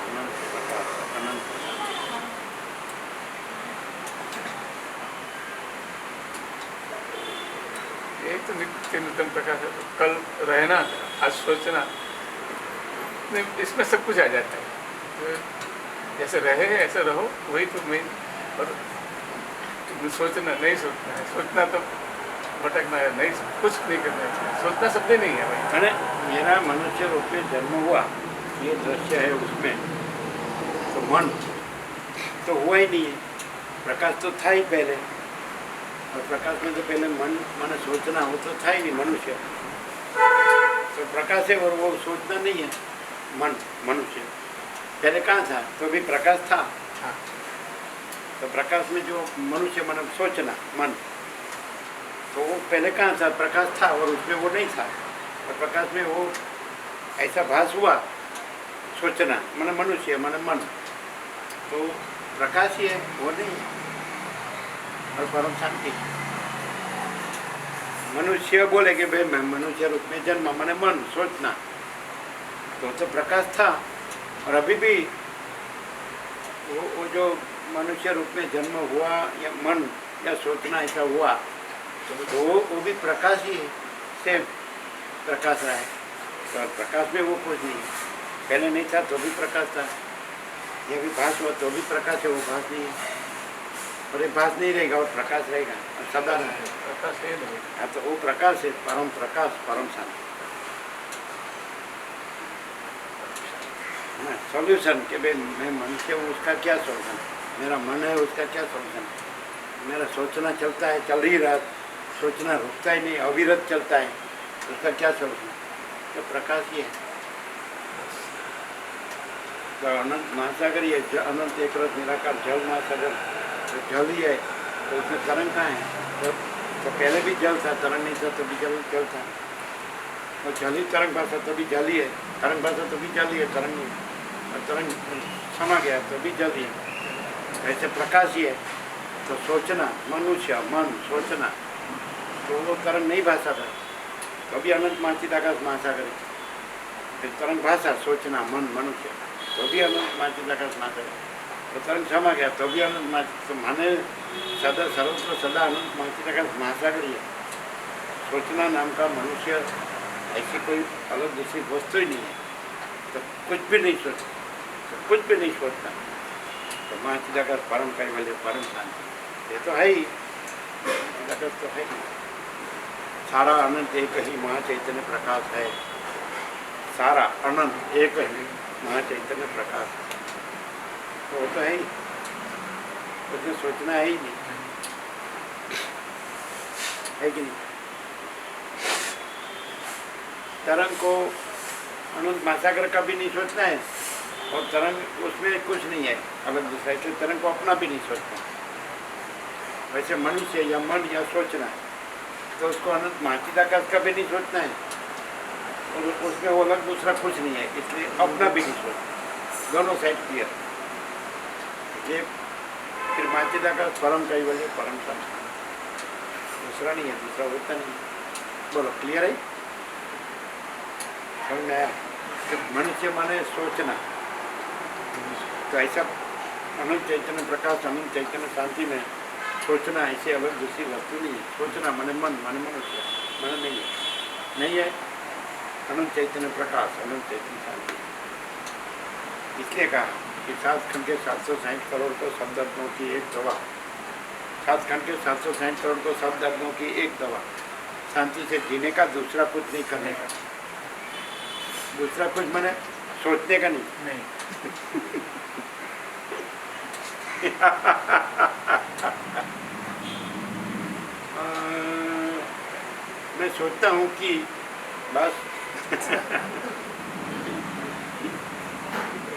अनंत प्रकाश, अनंत
एक तो नित्य नूतन प्रकाश है, तो कल रहना, आज सोचना, इसमें सब कुछ आ जाता है। जैसे रहे ऐसे रहो, वही तो मेन। और सोचना नहीं सोचना है, सोचना तो भटकना है, नहीं कुछ नहीं करना है, सोचना शब्द ही नहीं है भाई।
अरे मेरा मनुष्य रूप में जन्म हुआ, ये दृश्य है उसमें, तो मन तो हुआ ही नहीं है, प्रकाश तो था ही पहले, और प्रकाश में तो पहले मन सोचना हो तो था ही नहीं मनुष्य, तो प्रकाश है और वो सोचना नहीं है मन मनुष्य। पहले कहाँ था? तो भी प्रकाश था।
हाँ।
तो प्रकाश में जो मनुष्य मन सोचना मन, तो वो पहले कहाँ था? प्रकाश था और उसमें वो नहीं था, और प्रकाश में वो ऐसा भास हुआ सोचना मन मनुष्य मन, तो प्रकाश ही है, वो नहीं है। और परम शांति मनुष्य बोले कि भाई मैं मनुष्य रूप में जन्मा, मैंने मन सोचना, तो प्रकाश था। और अभी भी वो जो मनुष्य रूप में जन्म हुआ या मन या सोचना ऐसा हुआ, तो वो भी प्रकाश ही है, से प्रकाश रहा है। तो प्रकाश में वो कुछ नहीं है, पहले नहीं था तो भी प्रकाश था, ये भी भास हुआ तो भी प्रकाश है, वो भास नहीं है, और ये भास नहीं रहेगा और प्रकाश रहेगा और सदा रहेगा।
प्रकाश है नहीं।
हाँ, तो वो प्रकाश है, परम प्रकाश, परम शांति। हाँ, सॉल्यूशन कि भाई मैं मनुष्य हूँ, उसका क्या सॉल्यूशन? मेरा मन है, उसका क्या सॉल्यूशन? मेरा सोचना चलता है, चल ही रहा, सोचना रुकता ही नहीं, अविरत चलता है, उसका क्या सॉल्यूशन? तो प्रकाश ही है। तो अनंत महासागर ही है, अनंत एक रस निराकार जल महासागर, तो जल ही है, तो उसमें तरंग कहाँ है? तो पहले भी जल था, तरंग नहीं था तो भी जल था, और जल ही तरंग भाषा तो भी जल ही है, तरंग भाषा तो भी जल ही है, तरंग नहीं है, और तरंग समा गया तो भी जल ही है। ऐसे प्रकाश ही है। तो सोचना मनुष्य मन सोचना, तो वो तरंग नहीं भाषा था, कभी अनंत महाचिदाकाश महासागर है। फिर तरंग भाषा सोचना मन मनुष्य, तो भी अनंत महाचिदाकाश महासागर, तो तरंग समा गया तो भी अनंत महा, तो माने सदा सर्वत्र सदा अनंत महाचिदाकाश महासागर ही है। सोचना नाम का मनुष्य ऐसी कोई अलग दूसरी वस्तु ही नहीं है, तो कुछ भी नहीं सोचता, तो कुछ भी नहीं सोचता, तो महाचिदाकाश परम कैवल्य परम शांति, ये तो है ही, जगत तो है ही। सारा अनंत एक ही महाचैतन्य प्रकाश है, सारा अनंत एक ही महाचैतन्य प्रकाश, तो वो तो है ही, उसमें सोचना है ही नहीं, है कि नहीं? तरंग को अनंत महासागर का भी नहीं सोचना है, और तरंग उसमें कुछ नहीं है अलग दूसरा, इसलिए तरंग को अपना भी नहीं सोचना। वैसे मनुष्य या मन या सोचना है, तो उसको अनंत महाचिदाकाश का भी नहीं सोचना है, और उसमें वो अलग दूसरा कुछ नहीं है, इसलिए अपना भी नहीं सोचना, दोनों साइड क्लियर। ये फिर महाचिदाकाश परम कैवल्य परम शांति, दूसरा नहीं है, दूसरा होता नहीं। बोलो क्लियर है? समझ में आया? मनुष्य माने सोचना, तो ऐसा अनंत चैतन्य प्रकाश अनंत चैतन्य शांति में सोचना ऐसे अलग दूसरी वस्तु नहीं है। सोचना माने मन माने मनुष्य, मन नहीं है अनंत चैतन्य प्रकाश अनंत चैतन्य शांति। इसलिए कहा कि 7 खंड के 760 करोड़ को शब्द अर्थों की एक दवा, 7 खंड के 760 करोड़ को शब्द अर्थों की एक दवा, शांति से जीने का, दूसरा कुछ नहीं करने का। दूसरा कुछ मैंने सोचने का नहीं। मैं सोचता हूँ कि बस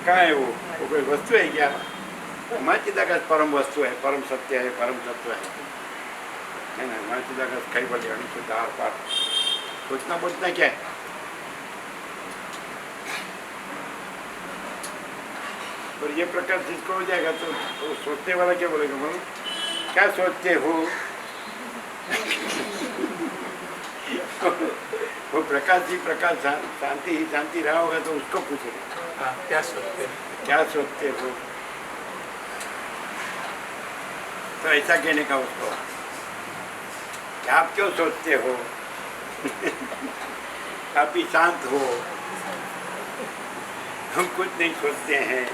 कहाँ है वो कोई वस्तु है क्या? महाचिदाकाश परम वस्तु है, परम सत्य है, परम तत्व है ना। महाचिदाकाश कैवल्य अनिश्चित आर पार, सोचना बोलना क्या है? और ये प्रकार जिसको हो जाएगा तो वो सोचने वाला क्या बोलेगा? बोलो क्या सोचते हो? वो प्रकाश ही प्रकाश, शांति ही शांति रहा होगा तो उसको पूछेगा
क्या सोचते हो?
क्या सोचते हो? तो ऐसा कहने का उसको, क्या आप क्यों सोचते हो? आप ही शांत हो। हम कुछ नहीं सोचते हैं,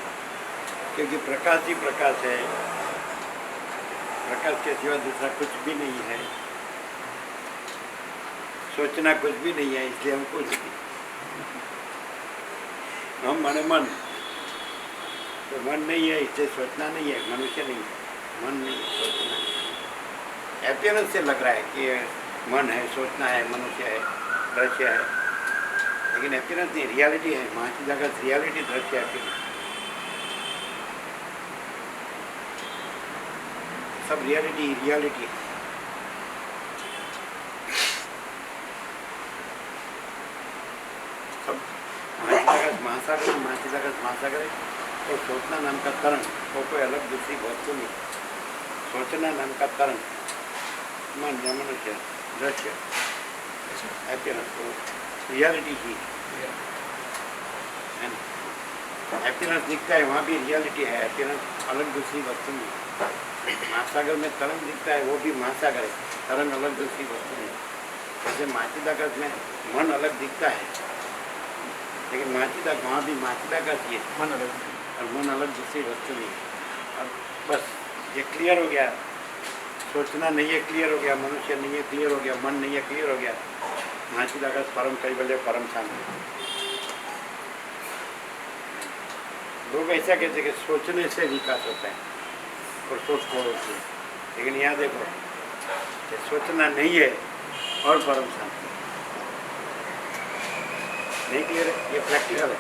क्योंकि प्रकाश ही प्रकाश है, प्रकाश के सिवा दूसरा कुछ भी नहीं है। सोचना कुछ भी नहीं है, इसलिए हम कुछ नहीं। हम माने मन, तो मन नहीं है इसलिए सोचना नहीं है, मनुष्य नहीं है, मन नहीं है, सोचना है। अपीयरेंस से लग रहा है कि ये मन है, सोचना है, मनुष्य है, दृश्य है, लेकिन अपीयरेंस नहीं, रियलिटी है। महर्षि जगत रियलिटी, दृश्य अपीयरेंस, सब रियलिटी रियलिटी है। सब महासागर महासागर है, और सोचना नाम का तरंग, वो कोई अलग दूसरी वस्तु नहीं। सोचना नाम का तरंग, मन या मनुष्य, दृश्य, अपीयरेंस, रियलिटी ही है ना। अपीयरेंस दिखता है, वहाँ भी रियलिटी है, अपीयरेंस अलग दूसरी वस्तु नहीं। महासागर में तरंग दिखता है, वो भी महासागर है, तरंग अलग दूसरी वस्तु नहीं। जैसे महाचिदाकाश में मन अलग दिखता है, लेकिन महाचिदाकाश, वहाँ भी महाचिदाकाश ही है,
मन अलग,
और मन अलग दूसरी वस्तु नहीं। और बस ये क्लियर हो गया, सोचना नहीं है, क्लियर हो गया, मनुष्य नहीं है, क्लियर हो गया, मन नहीं है, क्लियर हो गया। महाचिदाकाश परम कैवल्य, परम शांति। लोग ऐसा कहते हैं कि सोचने से विकास होता है और सोच को होती है, लेकिन यहाँ देखो कि सोचना नहीं है और परम शांति नहीं। क्लियर है, ये प्रैक्टिकल है,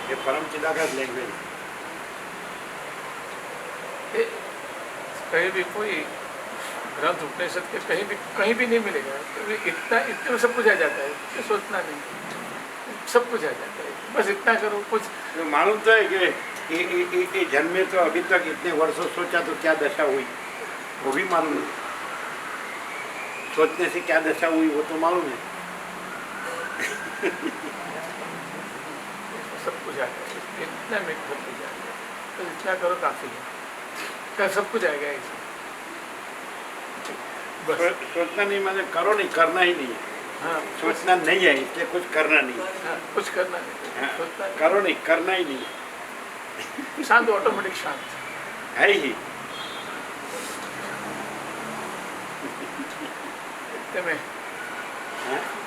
ये परम चिदाकाश लैंग्वेज है।
कहीं भी कोई ग्रंथ उपनिषद के कहीं भी नहीं मिलेगा। तो इतना इतने में सब कुछ आ जाता है कि सोचना नहीं, सब कुछ आ जाता है, बस इतना करो। कुछ
तो मालूम तो है कि जन्मे तो अभी तक इतने वर्षों सोचा तो क्या दशा हुई, वो भी मालूम है। सोचने से क्या दशा हुई वो तो मालूम है।
सब कुछ आ जाएगा, इतना में सब कुछ आ जाएगा, तो इतना करो काफी है, क्या सब कुछ आएगा ऐसे। बस
सोचना नहीं माने करो नहीं, करना ही नहीं है।
हाँ,
सोचना नहीं है इसलिए कुछ करना नहीं है।
हाँ, कुछ करना नहीं,
हाँ,
सोचना नहीं।
करो नहीं, करना ही नहीं है।
शांत, ऑटोमेटिक शांत
है ही।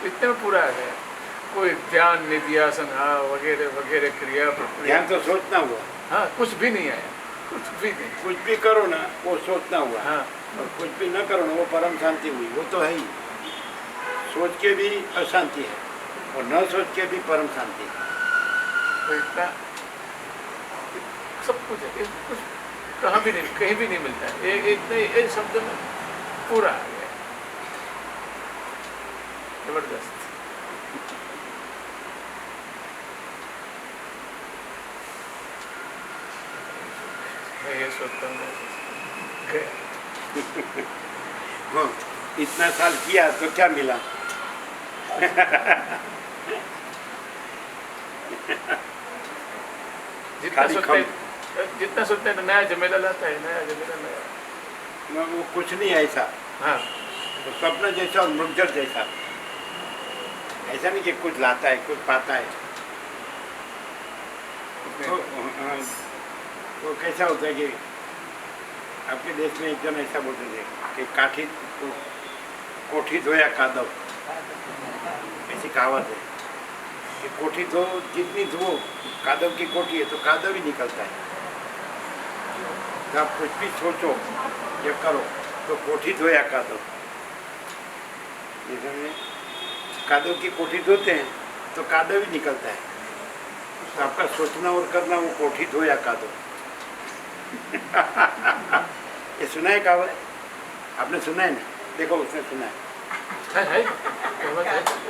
इतने में पूरा आ गया। कोई ध्यान, निध्यासन, हाँ, वगैरह वगैरह क्रिया प्रक्रिया,
ध्यान तो सोचना हुआ।
हाँ, कुछ भी नहीं आया, कुछ भी नहीं।
कुछ भी करो ना वो सोचना हुआ,
हाँ,
और कुछ भी न करो ना वो परम शांति हुई। वो तो है ही। सोच के भी अशांति है और न सोच के भी परम शांति है।
तो इतना सब कुछ है, कुछ कहाँ भी नहीं, कहीं भी नहीं मिलता है। एक शब्द में पूरा आ गया, जबरदस्त। मैं ये सोचता हूँ
हाँ, इतना साल किया तो क्या मिला?
जितना सोचते हैं तो नया झमेला लाता है, नया झमेला नया।
वो कुछ नहीं है ऐसा।
हाँ,
तो स्वप्न जैसा और मृगजल जैसा, ऐसा नहीं कि कुछ लाता है कुछ पाता है। तो कैसा होता है कि आपके देश में एक जन ऐसा बोलते थे कि कोठी धोया कादव, ऐसी कहावत है कि कोठी धो, जितनी धो कादव की कोठी है तो कादव ही निकलता है। तो आप कुछ भी सोचो या करो तो कोठी धोया कादव, कादव की कोठी धोते हैं तो कादव ही निकलता है। तो आपका सोचना और करना वो कोठी धोया कादव। ये सुना है कहावत? आपने सुना है ना? देखो उसने सुना है।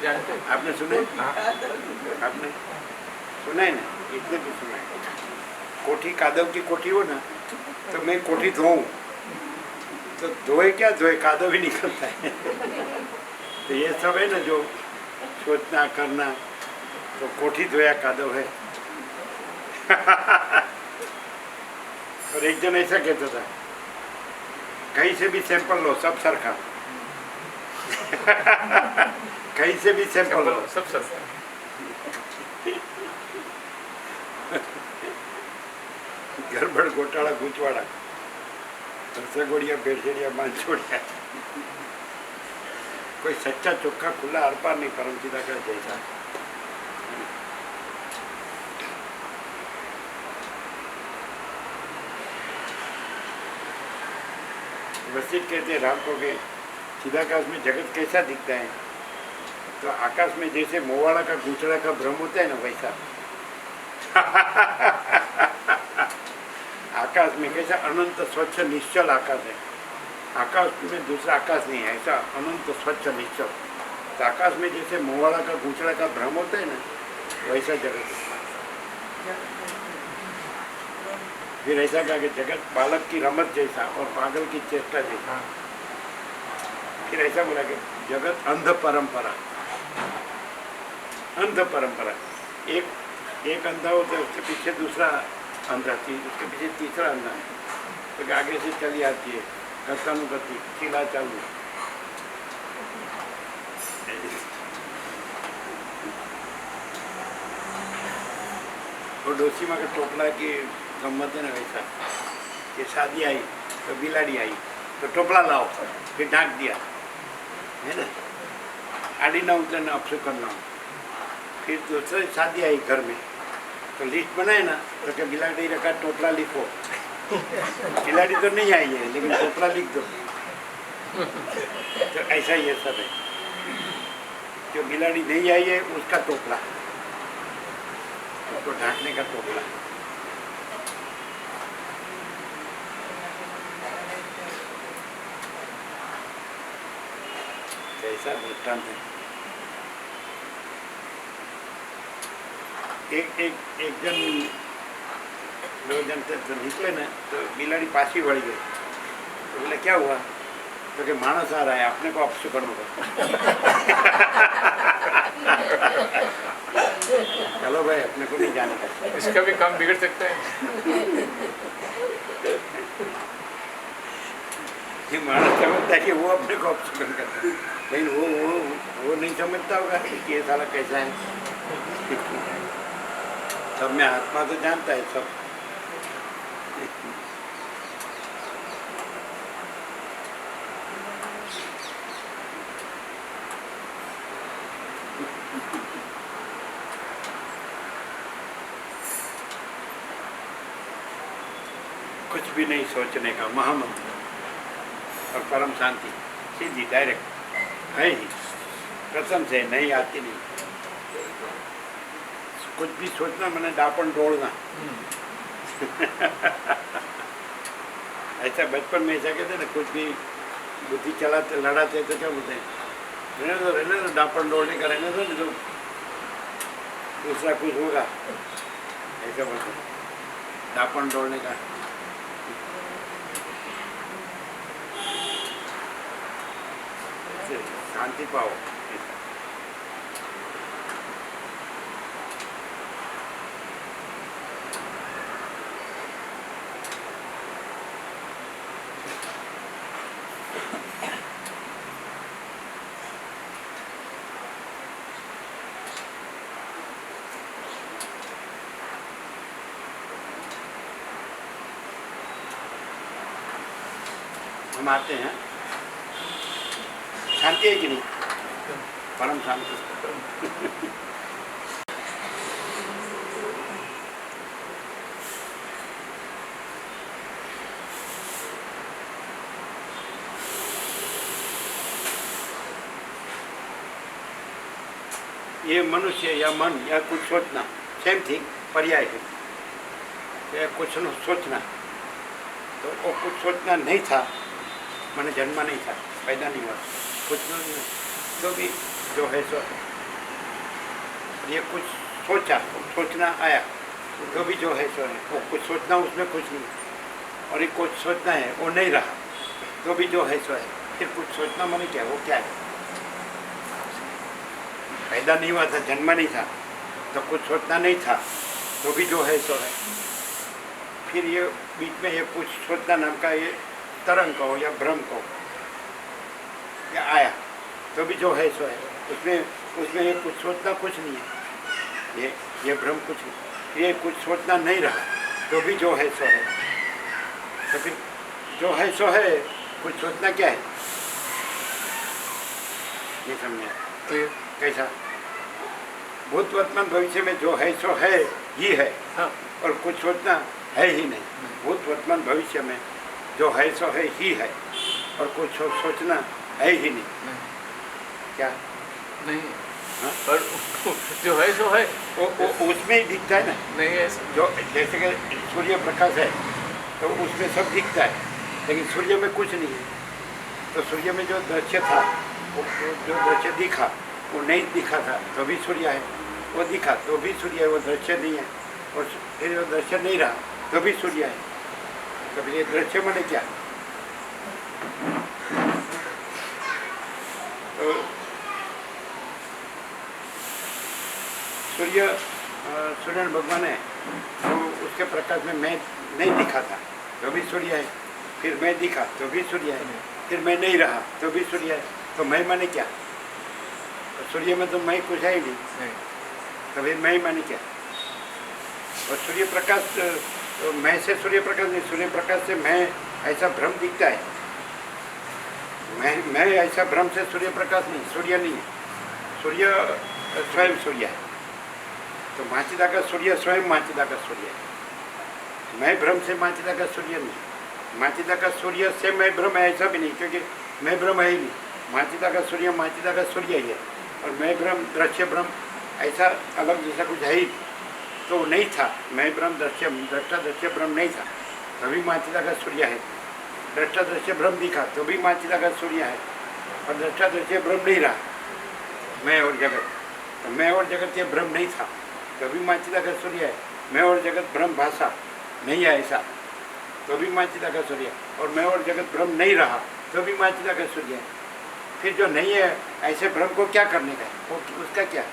जानते हैं।
आपने सुना है? आपने सुना है ना? इसने भी सुना है। कोठी कादव की कोठी हो ना तो मैं कोठी धोऊं तो धोए क्या धोए, कादव ही निकलता है। तो ये सब है ना जो सोचना करना, तो कोठी धोया कादव है। और एक जन ऐसा कहता था, कहीं से भी सैंपल लो सब सरखा। कहीं से भी सैंपल लो
सब सब
गड़बड़ घोटाला गुचवाड़ा। रसगोड़िया भेड़सेड़िया मांछोड़िया कोई सच्चा चोखा खुला आर पार नहीं परम चिदाकार जैसा। वशिष्ठ कहते हैं राम को कि चिदाकाश में जगत कैसा दिखता है, तो आकाश में जैसे मोवाड़ा का गूंचड़ा का भ्रम होता है ना वैसा आकाश में कैसा अनंत स्वच्छ निश्चल आकाश है, आकाश में दूसरा आकाश नहीं है, ऐसा अनंत स्वच्छ निश्चल। तो आकाश में जैसे मोवाड़ा का गूंचड़ा का भ्रम होता है ना वैसा जगत है। फिर ऐसा कहा कि जगत बालक की रमत जैसा और पागल की चेष्टा जैसा। फिर ऐसा बोला कि जगत अंध परंपरा, अंध परंपरा। एक अंधा होता है, उसके पीछे दूसरा अंधा थी, उसके पीछे तीसरा अंधा है, तो आगे से चली आती है गतानुगति चिला चालू। और डोसी माँ का टोपला की गम्मत है ना वैसा कि शादी आई तो बिलाड़ी आई तो टोपला लाओ, फिर ढाक दिया है ना, आड़ी ना उतरना अपसु करना। फिर दूसरी शादी आई घर में तो लिस्ट बनाए ना, तो क्या बिलाड़ी रखा टोपला लिखो, बिलाड़ी तो नहीं आई है लेकिन टोपला लिख दो। तो ऐसा ही सब है, जो बिलाड़ी नहीं आई है उसका टोपला, उसको ढांकने का टोपला। ऐसा दृष्टांत है। एक जन दो जन से तो निकले ना तो बिलाड़ी पासी बढ़ गई, तो बोले क्या हुआ, तो कि मानस आ रहा है अपने को अपसु करने को। चलो भाई अपने को नहीं जाने का,
इसका भी काम बिगड़ सकता है।
ये मानस समझता है कि वो अपने को अपसु करता है, लेकिन वो नहीं समझता होगा कि ये साला कैसा है। सब में आत्मा तो जानता है सब। कुछ भी नहीं सोचने का महामंत्र और परम शांति सीधी डायरेक्ट है ही, कसम से नहीं आती नहीं। कुछ भी सोचना मैंने डापन डोलना। ऐसा बचपन में ऐसा कहते ना, कुछ भी बुद्धि चलाते लड़ाते तो क्या बोलते हैं, रहने दो डापन डोलने का, रहने दो तो दूसरा कुछ होगा, ऐसा बोलते हैं डापन डोलने का। शांति पाओ। हम आते हैं, शांति है कि नहीं, परम शांति। ये मनुष्य या मन या कुछ सोचना सेम थिंग, पर्याय है। या कुछ न सोचना, तो वो कुछ सोचना नहीं था, मैंने जन्मा नहीं था, पैदा नहीं हुआ, कुछ नहीं, तो भी जो है सो। ये कुछ सोचा, सोचना आया, तो भी जो है सो है। वो कुछ सोचना उसमें कुछ नहीं, और ये कुछ सोचना है वो नहीं रहा, तो भी जो है सो है। फिर कुछ सोचना मैंने क्या, वो क्या है, पैदा नहीं हुआ था, जन्मा नहीं था, तो कुछ सोचना नहीं था, तो भी जो है सो है। फिर ये बीच में ये कुछ सोचना नाम का ये तरंग कहो या भ्रम कहो या आया, तो भी जो है सो है। उसमें ये कुछ सोचना कुछ नहीं है, ये भ्रम कुछ नहीं, ये कुछ सोचना नहीं रहा, तो भी जो है सो है। तो फिर जो है सो है, कुछ सोचना क्या है? ये समझे
क्लियर?
कैसा? भूत वर्तमान भविष्य में जो है सो है ही है,
हाँ,
और कुछ सोचना है ही नहीं। भूत वर्तमान भविष्य में जो है सो है ही है, और कुछ सोचना है ही नहीं। क्या
नहीं,
हाँ?
पर जो है सो है,
वो उसमें ही दिखता है ना।
नहीं ऐसा।
जो जैसे कि सूर्य प्रकाश है तो उसमें सब दिखता है, लेकिन सूर्य में कुछ नहीं है। तो सूर्य में जो दृश्य था, वो जो दृश्य दिखा वो नहीं दिखा था तो भी सूर्य है, वो दिखा तो भी सूर्य है, वो दृश्य नहीं है। और फिर वो दृश्य नहीं रहा तो भी सूर्य है। तो फिर ये दृश्य माने क्या? तो सूर्य भगवान है, तो उसके प्रकाश में मैं नहीं दिखा था तो भी सूर्य है, फिर मैं दिखा तो भी सूर्य है, फिर मैं नहीं रहा तो भी सूर्य है। तो मैं माने क्या? तो सूर्य में तो मैं कुछ है ही नहीं, तो फिर मैं माने क्या? और सूर्य प्रकाश तो मैं से सूर्य प्रकाश नहीं, सूर्य प्रकाश से मैं ऐसा भ्रम दिखता है। मैं ऐसा भ्रम से सूर्य प्रकाश नहीं, सूर्य नहीं है। सूर्य स्वयं सूर्य है। तो माचिदा का सूर्य स्वयं माचिदा का सूर्य है। मैं भ्रम से माचिदा का सूर्य नहीं, माचिदा का सूर्य से मैं भ्रम है ऐसा भी नहीं, क्योंकि मैं भ्रम है ही नहीं। माचिदा का सूर्य माचिदा का सूर्य ही है, और मैं भ्रम दृश्य भ्रम ऐसा अलग जैसा कुछ है ही तो नहीं था। मैं भ्रम दृष्टा दृश्य भ्रम नहीं था, तभी माचिदा का सूर्य है। दृष्टा दृश्य भ्रम दिखा तो भी माचिदा का सूर्य है, और दृष्टा दृश्य भ्रम नहीं रहा। मैं और जगत, तो मैं और जगत ये भ्रम नहीं था तभी माचिदा का सूर्य है। मैं और जगत भ्रम भाषा नहीं है ऐसा तो भी माचिदा का सूर्य, और मैं और जगत भ्रम नहीं रहा तो भी माचिदा का सूर्य है। फिर जो नहीं है ऐसे भ्रम को क्या करने का है? वो उसका क्या?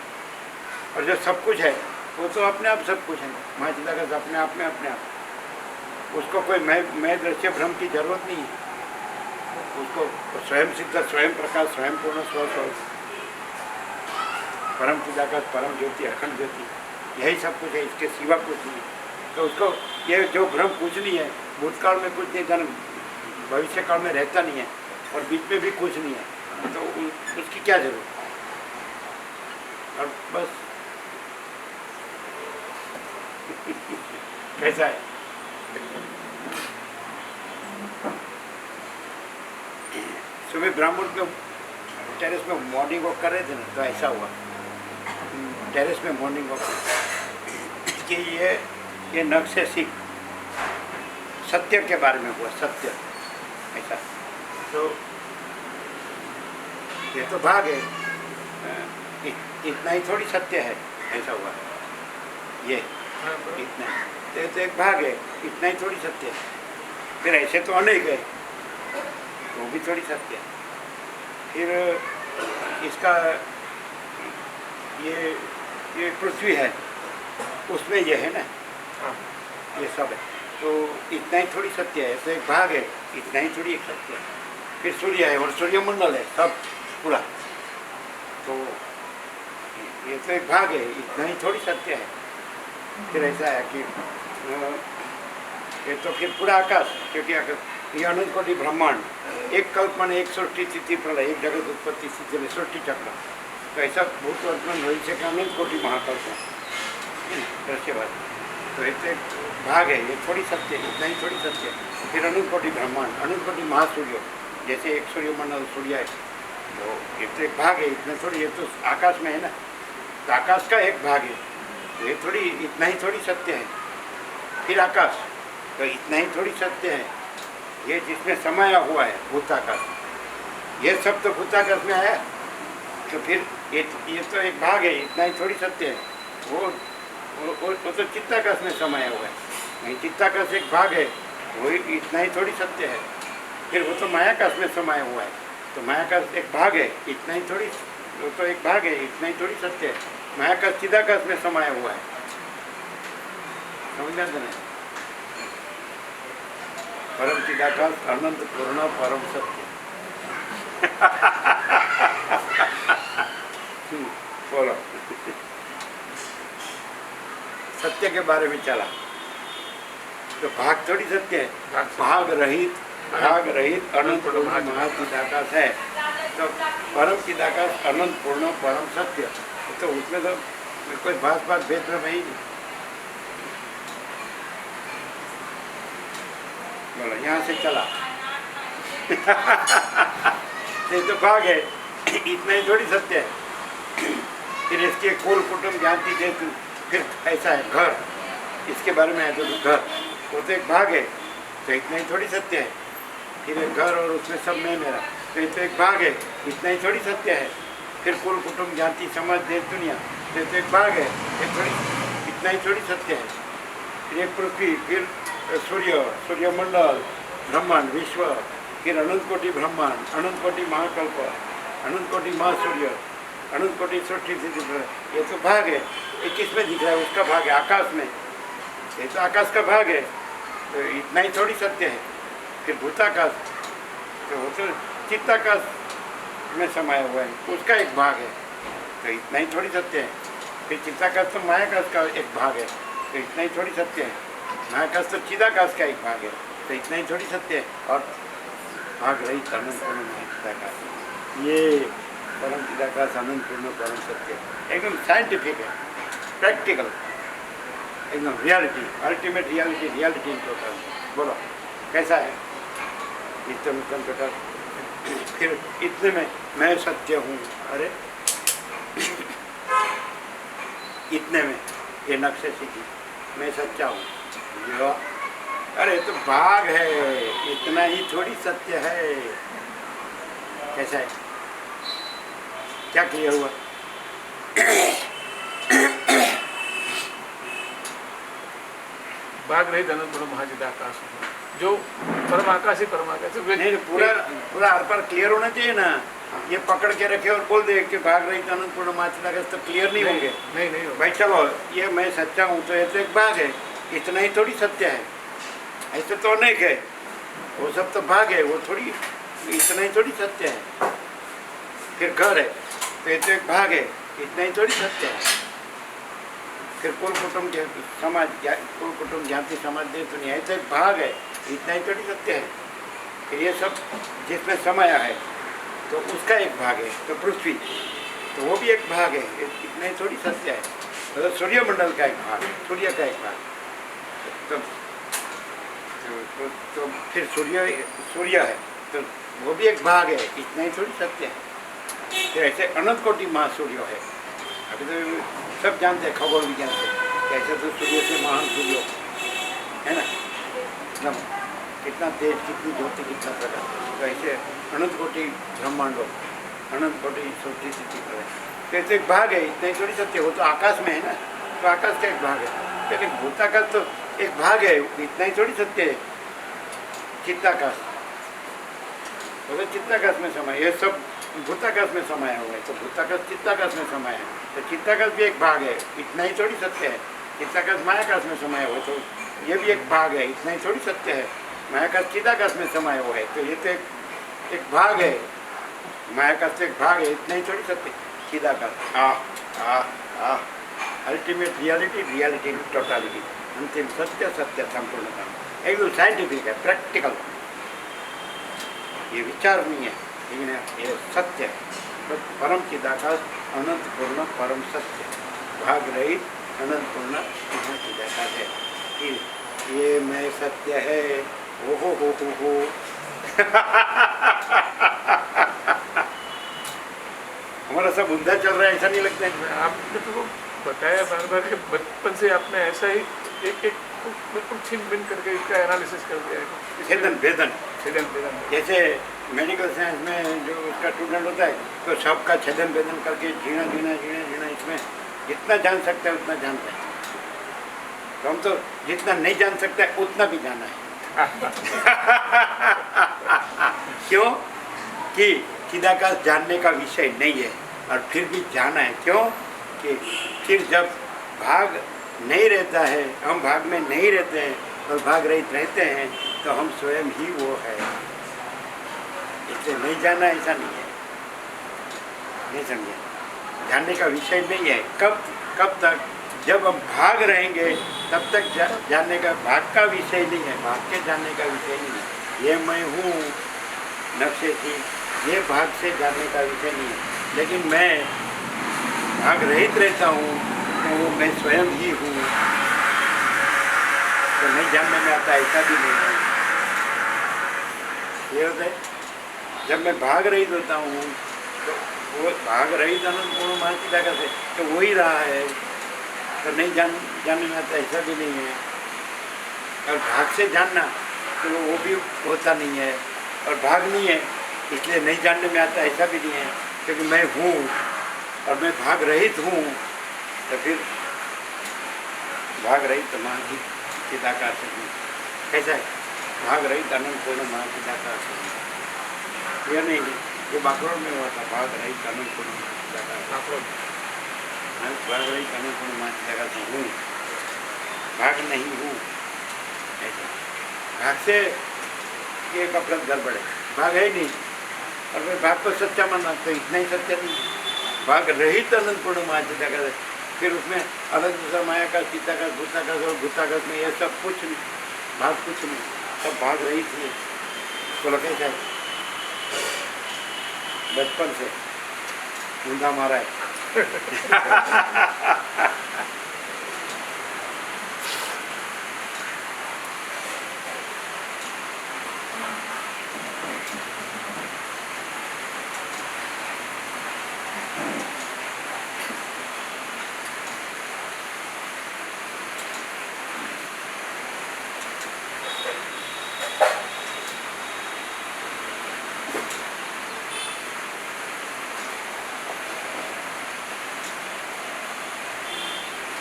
और जो सब कुछ है वो तो अपने आप सब कुछ है। माचिदा का अपने आप में अपने आप, उसको कोई मैं दृश्य भ्रम की जरूरत नहीं है। उसको स्वयं सिद्ध, स्वयं प्रकाश, स्वयं पूर्ण, स्व परम चिदाकाश, परम ज्योति, अखंड ज्योति, यही सब कुछ है, इसके सिवा कुछ नहीं है। तो उसको ये जो भ्रम कुछ नहीं है, भूतकाल में कुछ नहीं, जन्म भविष्य काल में रहता नहीं है, और बीच में भी कुछ नहीं है, तो उसकी क्या जरूरत? और बस कैसा है? सुबह ब्राह्मण के टेरेस में मॉर्निंग वॉक कर रहे थे ना, तो ऐसा हुआ। टेरेस में मॉर्निंग वॉक कि ये नक्शे सीख सत्य के बारे में हुआ, सत्य ऐसा। तो ये तो भाग है, इतना ही थोड़ी सत्य है, ऐसा हुआ ये इतना, तो एक भाग है, इतना ही थोड़ी सत्य है। फिर ऐसे तो अनेक है, वो भी थोड़ी सत्य है। फिर इसका ये पृथ्वी है, उसमें ये है ना, ये सब है, तो इतना ही थोड़ी सत्य है। तो एक भाग है, इतना ही थोड़ी एक सत्य है। फिर सूर्य है और सूर्यमंडल है, सब पूरा, तो ये तो एक भाग है, इतना ही थोड़ी सत्य है। फिर ऐसा है कि ये तो फिर पूरा आकाश, क्योंकि ये अनंत कोटि ब्रह्मांड, एक कल्पना, एक सृष्टि स्थिति प्रलय, एक जगत उत्पत्ति स्थिति सृष्टि चक्र। तो ऐसा भूत वर्तमान भविष्य का अनंत कोटि महाकल्प दृश्य बात। तो एक भाग है, ये थोड़ी सत्य है, इतना ही थोड़ी सत्य है। फिर अनंत कोटि ब्रह्मांड, अनंत कोटि महासूर्य, जैसे एक सूर्यमंडल सूर्य है, तो ये तो एक भाग है, इतना थोड़ी, ये तो आकाश में है ना, तो आकाश का एक भाग है, तो ये थोड़ी, इतना ही थोड़ी सत्य है। फिर आकाश, तो इतना ही थोड़ी सत्य है, ये जिसमें समाया हुआ है भूताकाश, ये सब तो भूताकाश में आया। तो फिर ये तो एक भाग है, इतना ही थोड़ी सत्य है। वो तो चित्ताकाश में समाया हुआ है, नहीं, चित्ताकाश एक भाग है, वो इतना ही थोड़ी सत्य है। फिर वो तो मायाकाश में समाया हुआ है, तो मायाकाश एक भाग है, इतना ही थोड़ी, वो तो एक भाग है, इतना ही थोड़ी सत्य है। मायाकाश चिदाकाश में समाया हुआ है, समझ में? परम चिदाकाश, अनंत पूर्ण, परम सत्य। बोलो, सत्य के बारे में चला, तो भाग थोड़ी सत्य है, भाग रहित भाग रहित अनंत पूर्ण महाचिदाकाश है। तो परम चिदाकाश अनंत पूर्ण परम सत्य, तो उसमें तो कोई बात भेद में नहीं। बोलो यहाँ से चला ये तो भाग है, इतना ही थोड़ी सत्य है। फिर इसके कुल कुटुंब जानती दे, फिर ऐसा है घर, इसके बारे में है तो घर, वो तो एक भाग है, तो इतना ही थोड़ी सत्य है। फिर एक घर और उसमें सब मैं मेरा, तो ये तो एक भाग है, इतना ही थोड़ी सत्य है। फिर कुल कुटुंब जाति समाज देश दुनिया, तो ये तो एक भाग है, ये थोड़ी, इतना ही थोड़ी सत्य है। फिर एक पृथ्वी, फिर सूर्य, सूर्यमंडल, ब्रह्मांड, विश्व, फिर अनंत कोटि ब्रह्मांड, अनंत कोटि महाकल्प, अनंत कोटि महासूर्य, अनंत कोटि सृष्टि स्थिति, ये तो भाग है। ये किस में दिख रहा है? उसका भाग है आकाश में, ये तो आकाश का भाग है, तो इतना ही थोड़ी सत्य है। फिर भूताकाश, तो वो तो चित्ताकाश में समाया हुआ है, उसका एक भाग है, तो इतना ही थोड़ी सत्य है। फिर चित्ताकाश तो मायाकाश का एक भाग है, तो इतना ही थोड़ी सत्य है। मायाकाश तो चिदाकाश का एक भाग है, तो इतना ही थोड़ी सत्य है। और भाग रही अनंत पूर्ण चिदाकाश, ये परम चिदाकाश अनंत पूर्ण परम सत्य, एकदम साइंटिफिक है, प्रैक्टिकल, एकदम reality, ultimate reality, reality in total. बोलो कैसा है? इतने टोटल। फिर इतने में मैं सत्य हूँ, अरे इतने में ये नक्शे सीखी, मैं सच्चा हूँ, अरे तो भाग है, इतना ही थोड़ी सत्य है। कैसा है? क्या क्लियर हुआ?
भाग रहित अनंत पूर्ण महाचिदाकाश, जो परम आकाश ही परम आकाश है।
नहीं, पूरा हर पर क्लियर होना चाहिए ना। ये पकड़ के रखे और बोल दे कि भाग रहित अनंत पूर्ण महाचिदाकाश, तो क्लियर नहीं होंगे।
नहीं
भाई चलो, ये मैं सच्चा हूँ, तो ये तो एक भाग है, इतना ही थोड़ी सत्य है। ऐसे तो अनेक है, वो सब तो भाग है, वो थोड़ी, इतना ही थोड़ी सत्य है। फिर घर है, तो ये तो एक भाग है, इतना ही थोड़ी सत्य है। फिर कुल कुटुंब समाज, कुल कुटुंब जाति समाज देश दुनिया, ये तो एक भाग है, इतना ही थोड़ी सत्य है। फिर ये सब जिसमें समाया है, तो उसका एक भाग है। तो पृथ्वी, तो वो भी एक भाग है, इतना ही थोड़ी सत्य है। तो सूर्यमंडल का एक भाग है, सूर्य का एक भाग, तो फिर सूर्य है, तो वो भी एक भाग है, इतना ही थोड़ी सत्य है। तो ऐसे अनंत कोटि महासूर्य है। अभी तो सब जानते हैं खगोल विज्ञान से, कैसे तो सूर्य से महान सूर्य है ना, एकदम कितना तेज, कितनी ज्योति, कितना प्रकाश। तो ऐसे अनंत कोटि ब्रह्मांडों, अनंत कोटि सृष्टि स्थिति पर है, तो ऐसे एक भाग है, इतना ही थोड़ी सत्य। वो तो आकाश में है ना, तो आकाश का एक भाग है। लेकिन भूताकाश तो एक भाग है, इतना ही थोड़ी सत्य है। चित्ताकाश, तो चित्ताकाश में समाया, ये सब भूताकाश में समाया हुआ है, तो भूताकाश चित्ताकाश में समाया है, तो चित्ताकाश भी एक भाग है, इतना ही थोड़ी सत्य है। चित्ताकाश मायाकाश में समाया हुआ है, तो ये भी एक भाग है, इतना ही थोड़ी सत्य है। मायाकाश चिदाकाश में समाया हुआ है, तो ये तो एक भाग है, मायाकाश एक भाग है, इतना ही थोड़ी सत्य। चिदाकाश अल्टीमेट रियलिटी, रियलिटी टोटालिटी, अंतिम सत्य, सत्य संपूर्णता, एकदम साइंटिफिक है, प्रैक्टिकल। ये विचार नहीं है, लेकिन ये सत्य है। तो परम चिदाकाश अनंत पूर्ण परम सत्य, भाग रहित अनंत पूर्ण महाचिदाकाश है। कि ये मैं सत्य है, हो हमारा सब ऊंधा चल रहा है, ऐसा नहीं लगता है?
आपने तो बताया बार बार कि बचपन से आपने ऐसा ही एक बिल्कुल छिन भिन करके इसका एनालिसिस कर दिया है।
छेदन भेदन,
भेदन
जैसे मेडिकल साइंस में जो उसका स्टूडेंट होता है, तो सबका छेदन भेदन करके जीना इसमें जितना जान सकता है उतना जानता है। तो हम तो जितना नहीं जान सकता है उतना भी जाना है। क्यों? कि चिदाकाश जानने का विषय नहीं है, और फिर भी जाना है। क्यों? कि फिर जब भाग नहीं रहता है, हम भाग में नहीं रहते हैं और भाग रहित रहते हैं, तो हम स्वयं ही वो है। इसलिए नहीं जाना ऐसा नहीं है, नहीं समझे? जानने का विषय नहीं है। कब तक? जब हम भाग रहेंगे तब तक जानने का, भाग का विषय नहीं है, भाग के जानने का विषय नहीं है। ये मैं हूँ नक्शे की, ये भाग से जानने का विषय नहीं है। लेकिन मैं भाग रहित रहता हूँ तो वो मैं स्वयं ही हूँ, तो नहीं जानने में आता ऐसा भी नहीं है। ये होता है जब मैं भाग रहित होता हूँ तो वो भाग रहित अनंत पूर्ण महर्षि का से तो वो ही रहा है, तो नहीं जानने में आता ऐसा भी नहीं है। और भाग से जानना तो वो भी होता नहीं है, और भाग नहीं है इसलिए नहीं जानने में आता ऐसा भी नहीं है, क्योंकि मैं हूँ और मैं भाग रहित हूँ, तो फिर भाग रहित महर्षि चिदाकार से हूँ। कैसा है? भाग रहित अनंत पूर्ण महर्षि चिदाकार से हूँ। यह नहीं, ये बाकरोड़ में हुआ था, भाग रहित अनंत पूर्ण महर्षि चिदाकार, भाग रहित अनंत पूर्ण महर्षि चिदाकार से हूँ, भाग नहीं हूँ। ऐसा भाग से ये कपड़ा गड़बड़ है, भाग है ही नहीं, और मैं भाग को सच्चा मानना तो इतना ही सत्य नहीं। भाग रहित अनंत पूर्ण महर्षि चिदाकार, फिर उसमें अनंत माया का चित्ताकाश भूताकाश और भूताकाश में ये सब कुछ नहीं, भाग कुछ नहीं, सब भाग रहित है। बोलो कैसा है? बचपन से ऊंधा मारा है।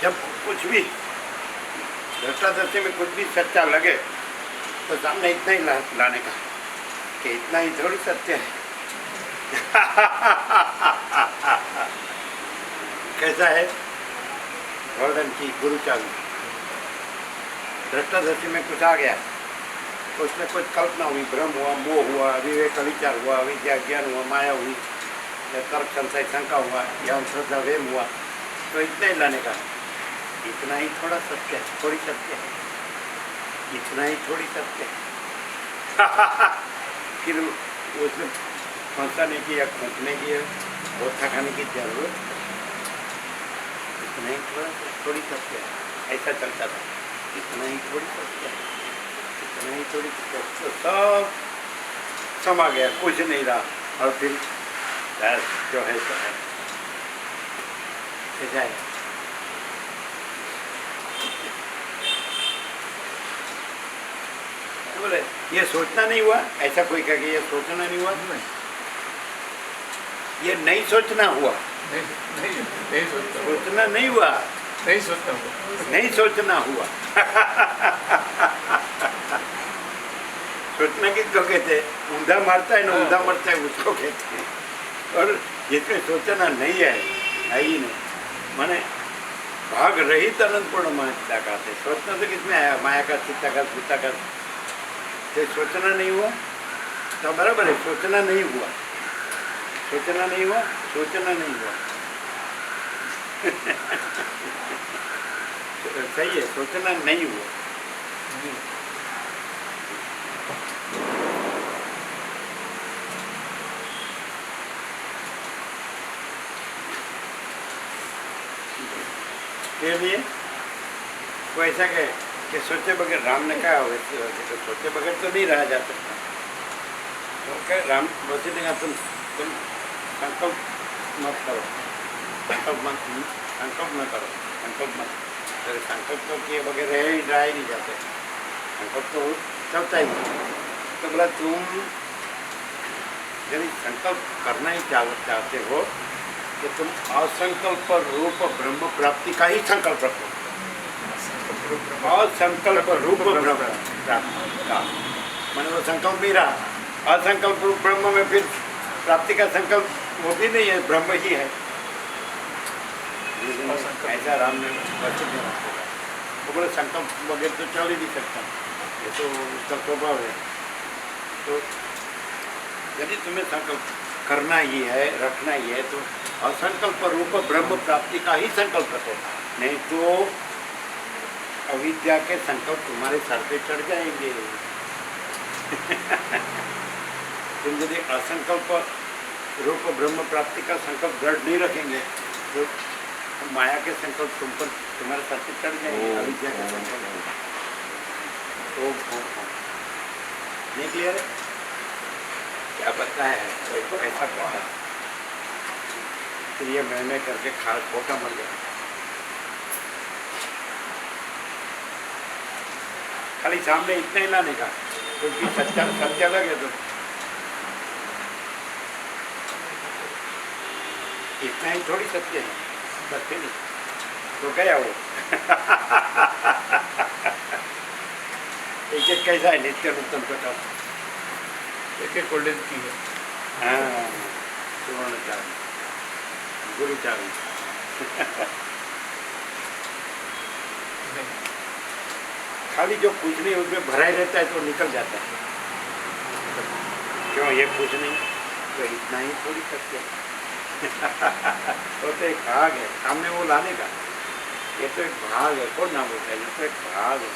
जब कुछ भी दृष्टादृष्टि में कुछ भी सच्चा लगे तो सामने इतना ही लाने का कि इतना ही थोड़ी सत्य है। कैसा है? गोल्डन की गुरु चाबी, दृष्टादृष्टि में कुछ आ गया, उसमें कुछ कल्पना हुई, भ्रम हुआ, मोह हुआ, विवेक विचार हुआ, विद्या ज्ञान हुआ, माया हुई, या तर्क संशय शंका हुआ, या श्रद्धा वेम हुआ, तो इतना ही लाने का, इतना ही थोड़ा सत्य है, थोड़ी सत्य है, इतना ही थोड़ी सत्य है। फिर उसमें फंसाने की या खोजने की या धोखा खाने की जरूरत, इतना ही थोड़ी सत्य है, ऐसा चलता था। इतना ही थोड़ी सत्य है, इतना ही थोड़ी सत्य, तो सब समा गया, कुछ नहीं रहा, और फिर जो है सो है। ऐसा है। बोले ये सोचना नहीं हुआ, ऐसा कोई कहे कि ये सोचना नहीं हुआ, ये नहीं सोचना हुआ,
नहीं सोचता,
सोचना नहीं हुआ,
नहीं सोचता हूँ,
नहीं सोचना हुआ। सोचना किसको कहते हैं? ऊंधा मारता है ना, ऊंधा मरता है उसको कहते हैं। और जिसमें सोचना नहीं है ही नहीं, माने भाग रहित अनंत पूर्ण महत्ता का है। सोचना तो किसमें आया? माया का, चित्ता का, भूता का। सोचना नहीं हुआ तो बराबर है, सोचना नहीं हुआ, सोचना नहीं हुआ, सोचना नहीं हुआ। सही है, सोचना नहीं हुआ। के लिए वो ऐसा कहे कि सोचे बगैर, राम ने कहा वैसे तो सोचे बगैर तो नहीं रहा जा सकता। तो क्या राम वैसे देगा, तुम संकल्प मत करो, संकल्प न करो, संकल्प मत, तेरे संकल्प तो किए बगैर रह ही नहीं जाते, संकल्प तो चलता ही। तो बोला तुम यदि संकल्प करना ही चाहते हो तो तुम असंकल्प रूप ब्रह्म प्राप्ति का ही संकल्प रखो। असंकल्प रूप ब्रह्म प्राप्ति का मैंने वो संकल्प नहीं रहा। असंकल्प रूप ब्रह्म में फिर प्राप्ति का संकल्प वो भी नहीं है, ब्रह्म ही है। ऐसा राम ने वचन दिया, वो बोले संकल्प वगैरह तो चल ही नहीं सकता, ये तो उसका स्वभाव है। तो यदि तुम्हें संकल्प करना ही है, रखना ही है, तो असंकल्प रूप ब्रह्म प्राप्ति का ही संकल्प रखो, नहीं तो अविद्या के संकल्प तुम्हारे सर पे चढ़ जाएंगे। तुम यदि असंकल्प रूप ब्रह्म प्राप्ति का संकल्प दृढ़ नहीं रखेंगे तो माया के संकल्प तुम पर तुम्हारे साथ चढ़ जाएंगे, अविद्या के संकल्प। नहीं क्लियर है? क्या पता है ऐसा कहा, फिर ये मैं करके खा खोटा मर गया। खाली सामने इतना ही लाने का, क्योंकि सच्चा लगे तो इतना ही थोड़ी सत्य है, सत्य नहीं तो गया वो। एक कैसा है नित्य नूतन प्रकाश,
एक गोल्डन की है।
हाँ, सुवर्ण चाबी, गुरु चाबी। खाली जो कुछ नहीं उसमें भरा ही रहता है तो निकल जाता है। क्यों ये कुछ नहीं तो इतना ही थोड़ी सत्य है। वो तो एक भाग है, सामने वो लाने का, ये तो एक भाग है। कौन नाम होता है? ये तो एक भाग है,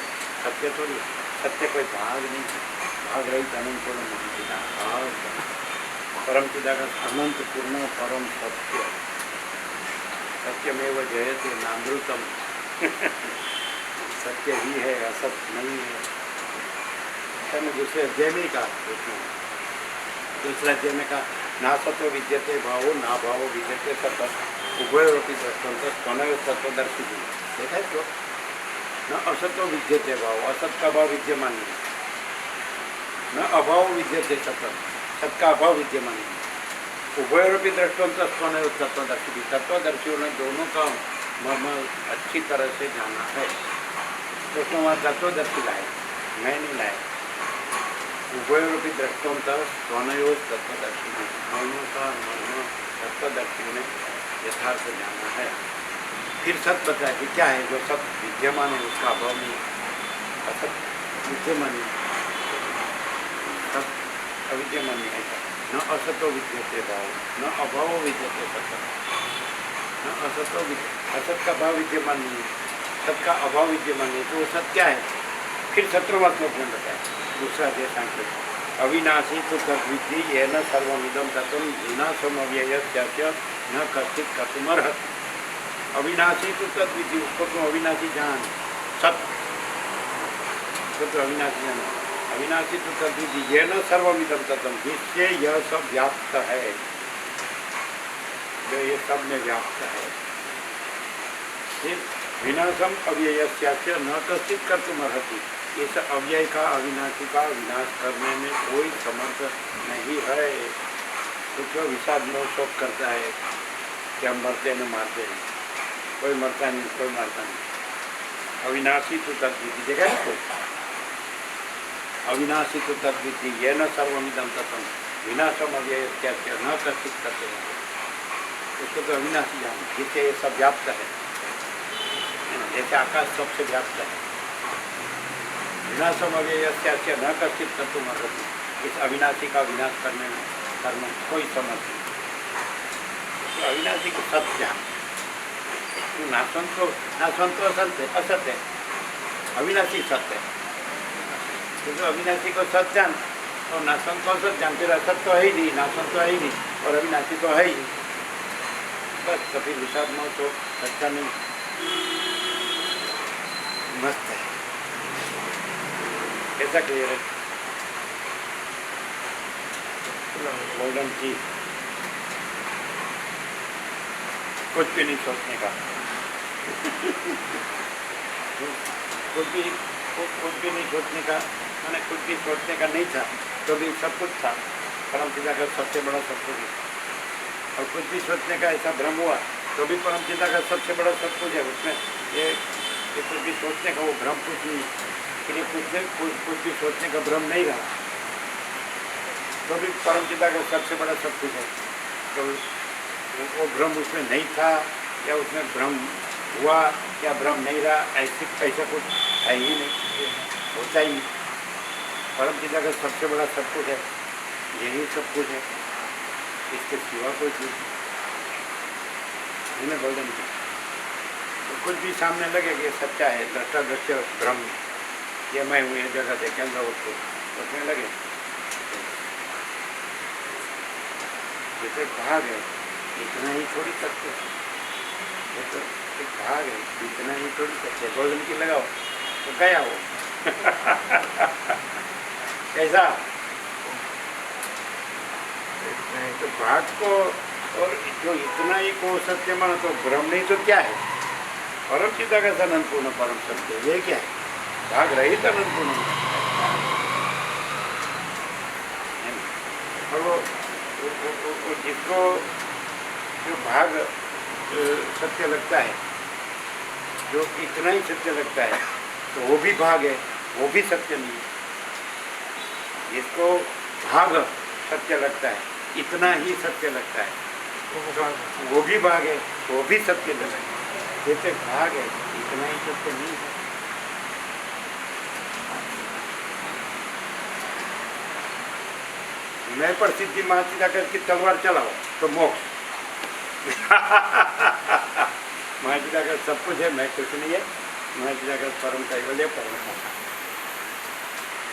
सत्य थोड़ी। सत्य कोई भाग नहीं है, भाग रही अनंत पूर्ण पिता भाग परम पिता का अनंत पूर्ण परम सत्य, सत्यमेव जयते नामृतम। सत्य ही है, असत्य नहीं है। मैंने दूसरे अध्याय में कहा, दूसरा अध्याय में कहा ना सत्व विद्यते भावो ना भावो विद्यते सत्य उभयोरपि दृष्टांत स्वनव सत्वदर्शी। देखा है तो न असत्व विद्यते भाव, असत का भाव विद्यमान नहीं, न अभाव विद्यते सत्य, सत का अभाव विद्यमान नहीं। उभयोरपि दृष्टांत स्वनव तत्वदर्शी, तत्वदर्शियों ने दोनों का मर्म अच्छी तरह से जाना है। तो उसमें वहाँ तत्वदर्शी लाए, मैं नहीं लाए। उभयोरपि दृष्टांत स्वनव तत्वदर्शी, दोनों का मर्म तत्वदर्शियों ने यथार्थ जाना है। फिर सत बताया कि क्या है जो सत विद्यमान है उसका अभाव नहीं, असत विद्यमान है, सत अविद्यमान नहीं है। न असतो विद्यते भाव, न अभाव विद्यते सत, न असतो असत का भाव विद्यमान नहीं है, सत का अभाव विद्यमान नहीं, तो वो सत क्या है? फिर 17वां श्लोक में बताया, दूसरा अध्याय सांख्य। अविनाशी तो तद्विद्धि ये न सर्वमिदं तत्व विनाशम अव्ययस्य न कश्चित् कर्तुमर्हति। अविनाशी तो तद्विधि, उसको तो अविनाशी जान, सत तो अविनाशी जान। अविनाशी तो तद्विधि ये न सर्वमिदं तत्व, जिससे यह सब व्याप्त है, जो ये सब में व्याप्त है। फिर विनाशम अव्ययस्य न कश्चित् कर्तुमर्हति, इस अव्यय का अविनाशी का विनाश करने में कोई समर्थ नहीं है। कुछ विषाद में शोक करता है कि हम मरते न मारते हैं, कोई मरता नहीं, कोई मरता नहीं। अविनाशी तो तद्विधि, देखा है तो अविनाशी तो तद्विधि ये न सर्वमिदं तत्व विनाशम अव्ययस्य न कश्चित् कर्तुमर्हति, उसको तो अविनाशी जान, जिससे ये सब व्याप्त है, जैसे आकाश सबसे व्याप्त है। विनाशम अव्ययस्य न कश्चित् कर्तुमर्हति, इस अविनाशी का विनाश करने में कोई समर्थ नहीं। तो अविनाशी को सत्य, तो नाशवंत तो असत है, अविनाशी सत्य है। तो अविनाशी को सत्य जान और नाशवंत को असत जान, फिर असत तो है ही नहीं, नाशवंत तो है ही नहीं और अविनाशी तो है ही। बस कभी विषाद न तो सच्चा नहीं, मस्त है। कैसा क्लियर है? गोल्डन की कुछ भी नहीं सोचने का, कुछ भी नहीं सोचने का, मैंने कुछ भी सोचने का नहीं था तो भी सब कुछ था। परम पिता का सबसे बड़ा सब कुछ है, और कुछ भी सोचने का ऐसा भ्रम हुआ तो भी परम पिता का सबसे बड़ा सब कुछ है। उसमें ये कुछ भी सोचने का वो भ्रम कुछ नहीं, फिर ये कुछ भी सोचने का भ्रम नहीं रहा तो भी परम पिता का सबसे बड़ा सब कुछ है। तो वो भ्रम उसमें नहीं था या उसमें भ्रम हुआ या भ्रम नहीं रहा, ऐसा कुछ है ही नहीं, होता ही नहीं। परम पिता का सबसे बड़ा सब कुछ है, यही सब कुछ है, इसके सिवा कोई चीज़ इन्हें बोल देंगे। तो कुछ भी सामने लगे कि ये सच्चा है, दृष्टा दृश्य भ्रम, ये मैं हूँ, ये जगह देखेंगे उसको सोचने लगे जैसे भाग है इतना ही थोड़ी सत्य है, ये तो एक भाग है इतना ही थोड़ी सत्य है। गोल्डन की लगाओ तो गया वो कैसा नहीं तो भाग को और जो इतना ही को सत्य मानो तो ब्रह्म नहीं तो क्या है? परम चिदाकाश अनंत पूर्ण परम सत्य, ये क्या है? भाग रहित अनंत पूर्ण। और वो जिसको जो भाग सत्य लगता है, जो इतना ही सत्य लगता है, तो वो भी भाग है, वो भी सत्य नहीं है। जिसको भाग सत्य लगता है, इतना ही सत्य लगता है, वो भी भाग है, वो भी सत्य लगता है। जैसे भाग है इतना ही सत्य नहीं है। मैं पर सिद्धि महाचिदाकाश की तलवार चलाओ तो मोक्ष। महाचिदाकाश सब कुछ है, मैं कुछ नहीं है। महाचिदाकाश परम कैवल्य परम मोक्ष।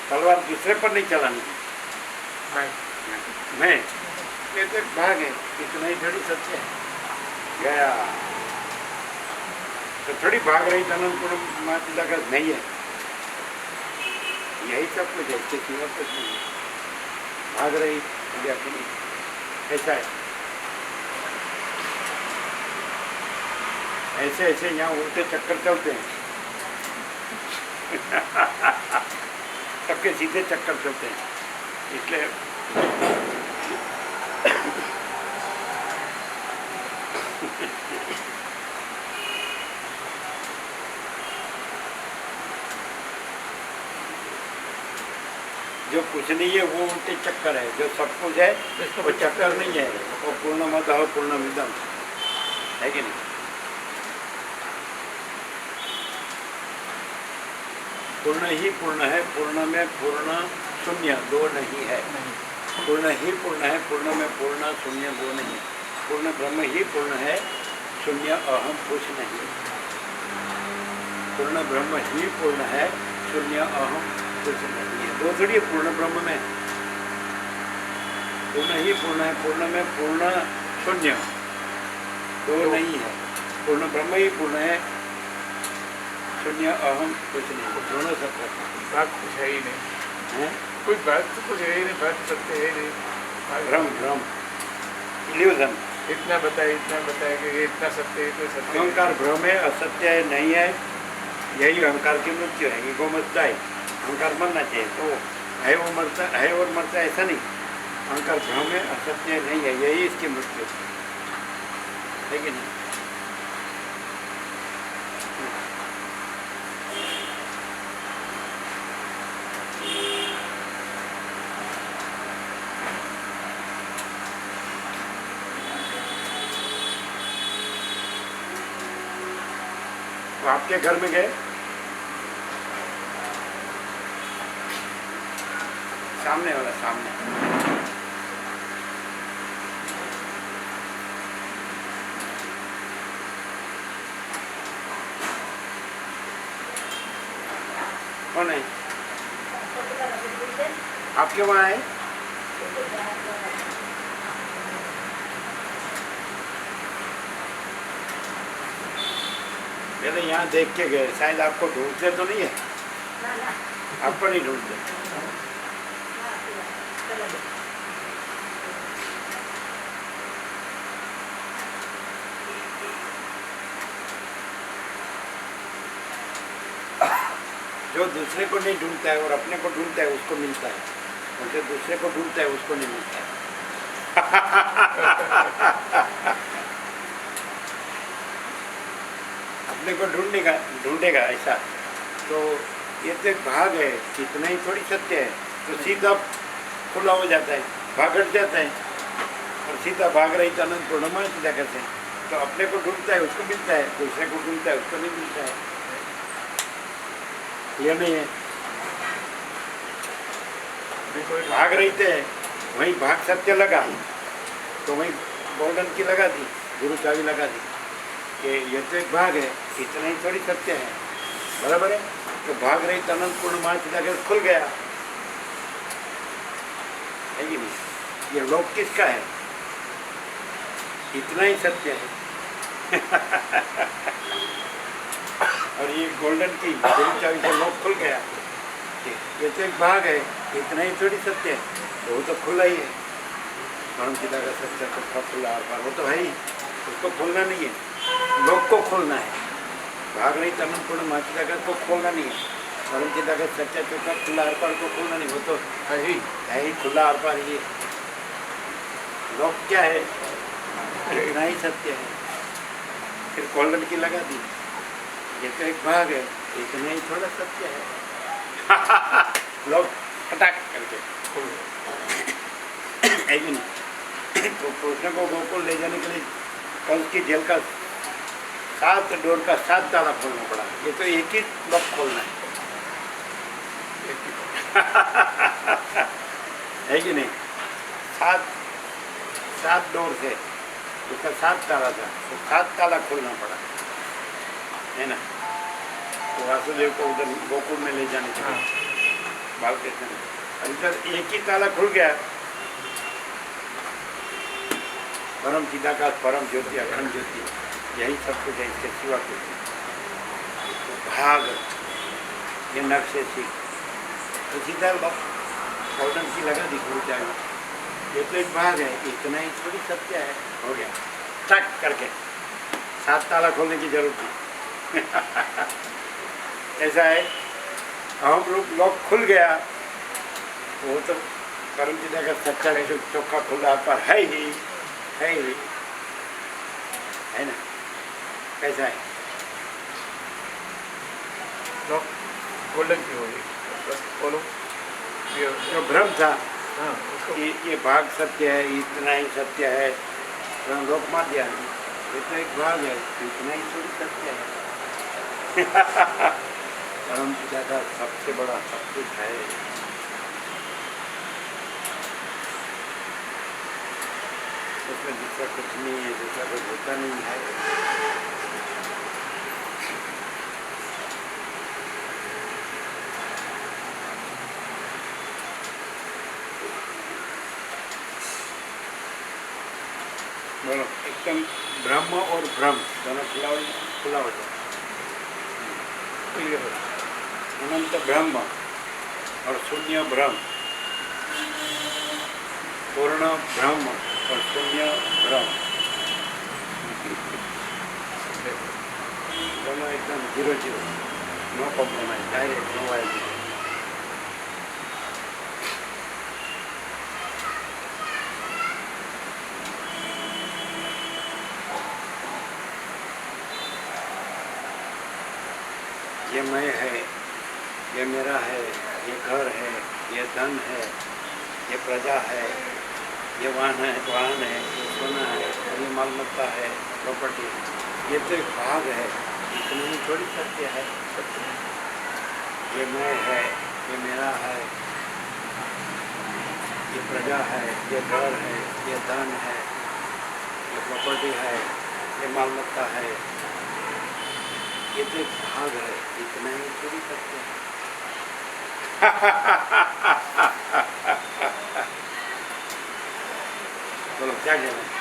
तलवार दूसरे पर नहीं चलानी, मैं कहते भाग है इतना ही थोड़ी सत्य है। गया तो थोड़ी भाग रही अनंत पूर्ण महाचिदाकाश नहीं है, यही सब कुछ है, इसके सिवा कुछ नहीं है। भाग रही अपनी ऐसा है, ऐसे ऐसे यहाँ उल्टे चक्कर चलते हैं सबके सीधे चक्कर चलते हैं, इसलिए जो कुछ नहीं है वो उल्टे चक्कर है, जो सब कुछ है वो चक्कर नहीं है, वो पूर्णमतः पूर्णमिदम् है कि नहीं? पूर्ण ही पूर्ण है, पूर्ण में पूर्ण शून्य दो नहीं है। पूर्ण ही पूर्ण है, पूर्ण में पूर्ण शून्य दो नहीं है। पूर्ण ब्रह्म ही पूर्ण है, शून्य अहम कुछ नहीं। पूर्ण ब्रह्म ही पूर्ण है, शून्य अहम कुछ नहीं है। दो थोड़ी पूर्ण ब्रह्म में, पूर्ण ही पूर्ण है, पूर्ण में पूर्ण शून्य दो नहीं है। पूर्ण ब्रह्म ही पूर्ण है, शून्य अहम कुछ नहीं। दोनों सब
बात कुछ है ही नहीं
है,
कोई बात तो कुछ है ही नहीं, बात सत्य है ही नहीं।
भ्रम भ्रम इल्यूजन।
इतना बताए कि ये इतना सत्य है, इतना सत्य है।
अहंकार भ्रम है, असत्य है, नहीं है, यही अहंकार की मृत्यु है। ईगो मरता है, अहंकार मरना चाहिए, तो है वो मरता है और मरता है ऐसा नहीं। अहंकार भ्रम है, असत्य है, नहीं है, यही इसकी मृत्यु है कि नहीं? तो आपके घर में गए, सामने वाला सामने, कौन है? आपके वहाँ है? पहले यहाँ देख के गए, शायद आपको ढूंढते तो नहीं है? आपको नहीं ढूंढते। जो दूसरे को नहीं ढूंढता है और अपने को ढूंढता है उसको मिलता है, और जो दूसरे को ढूंढता है उसको नहीं मिलता है। अपने को ढूंढेगा ऐसा, तो ये तो एक भाग है, इतना ही थोड़ी सत्य है। तो सीधा खुला हो जाता है, भाग हट जाता है, और सीधा भाग रही तो अनंत पूर्णिमा सीधा करते हैं। तो अपने को ढूंढता है उसको मिलता है, दूसरे को ढूंढता है उसको नहीं मिलता है। ये नहीं है, भाग रही थे वहीं भाग सत्य लगा, तो वहीं गोल्डन की लगा दी, गुरु चाबी लगा दी कि ये तो एक भाग है, इतना ही थोड़ी सत्य है, बराबर है। तो भाग रही तो अनंत पूर्ण मार्ग जाकर खुल गया, है कि नहीं? ये लोक किसका है? इतना ही सत्य है। और ये गोल्डन की चाबी से लोक खुल गया, ये तो एक भाग है, इतना ही थोड़ी सत्य है, तो वो तो खुला ही है। परम पिता का सच्चा चौथा खुला आर वो तो है ही, उसको खोलना नहीं है, लोक को खोलना है। भाग नहीं तनन पूर्ण माचिता का को खोलना नहीं है, परम पिता का सच्चा चौथा खुला आर पार को खोलना नहीं, वो तो है ही खुला आर पार। ये लोक क्या है? इतना ही सत्य है। फिर गोल्डन की लगा दी, ये तो एक भाग है, इतना ही थोड़ा सत्य है। लोग फटाक करके है कि नहीं? तो कृष्ण को गोकुल ले जाने के लिए कंस की जेल का 7 डोर का 7 ताला खोलना पड़ा, ये तो एक ही लॉक खोलना है। है कि नहीं? 7 डोर थे, उसका 7 ताला था, तो 7 ताला खोलना पड़ा, है ना? तो वासुदेव को उधर गोकुल में ले जाने के लिए बालकृष्ण ने, इधर एक ही ताला खुल गया। परम चिदाकाश, परम ज्योति, अखंड ज्योति, यही सब कुछ है, इसके सिवा कुछ नहीं। तो भाग ये नक्शे सीख तो सीधा गोल्डन की लगा दी गुरु चाबी, ये तो एक भाग है, इतना ही थोड़ी सत्य है। हो गया टक करके 7 ताला खोलने की जरूरत नहीं। ऐसा है, हम लोग खुल गया, वो तो परम पिता का सच्चा चौका खुला पर है ही है ना? कैसा है?
लोग गोल्डन की होगी, बस बोलो
जो भ्रम था
हाँ उसको
ये भाग सत्य है, इतना ही सत्य है, लोक मार दिया, ये तो एक भाग है, इतना ही थोड़ी सत्य है। परम पिता का सबसे बड़ा सब कुछ है। उसमें दूसरा कुछ नहीं है, दूसरा कुछ होता नहीं है। बोलो, एकदम ब्रह्म और भ्रम दोनों खुला हो जाए।
क्लियर हो।
अनंत ब्रह्म और शून्य भ्रम, पूर्ण ब्रह्म और शून्य भ्रम, दोनों एकदम 0-0, no compromise, direct no wise. ये मैं है, ये मेरा है, ये घर है, ये धन है, ये प्रजा है, ये वाहन है, ये सोना है, ये मालमत्ता है, प्रॉपर्टी, ये तो एक भाग है, इतना ही थोड़ी सत्य है। ये मैं है, ये मेरा है, ये प्रजा है, ये घर है, ये धन है, ये प्रॉपर्टी है, ये मालमत्ता है, ये तो एक भाग है, इतना ही थोड़ी सत्य है। बोलो क्या कहना है?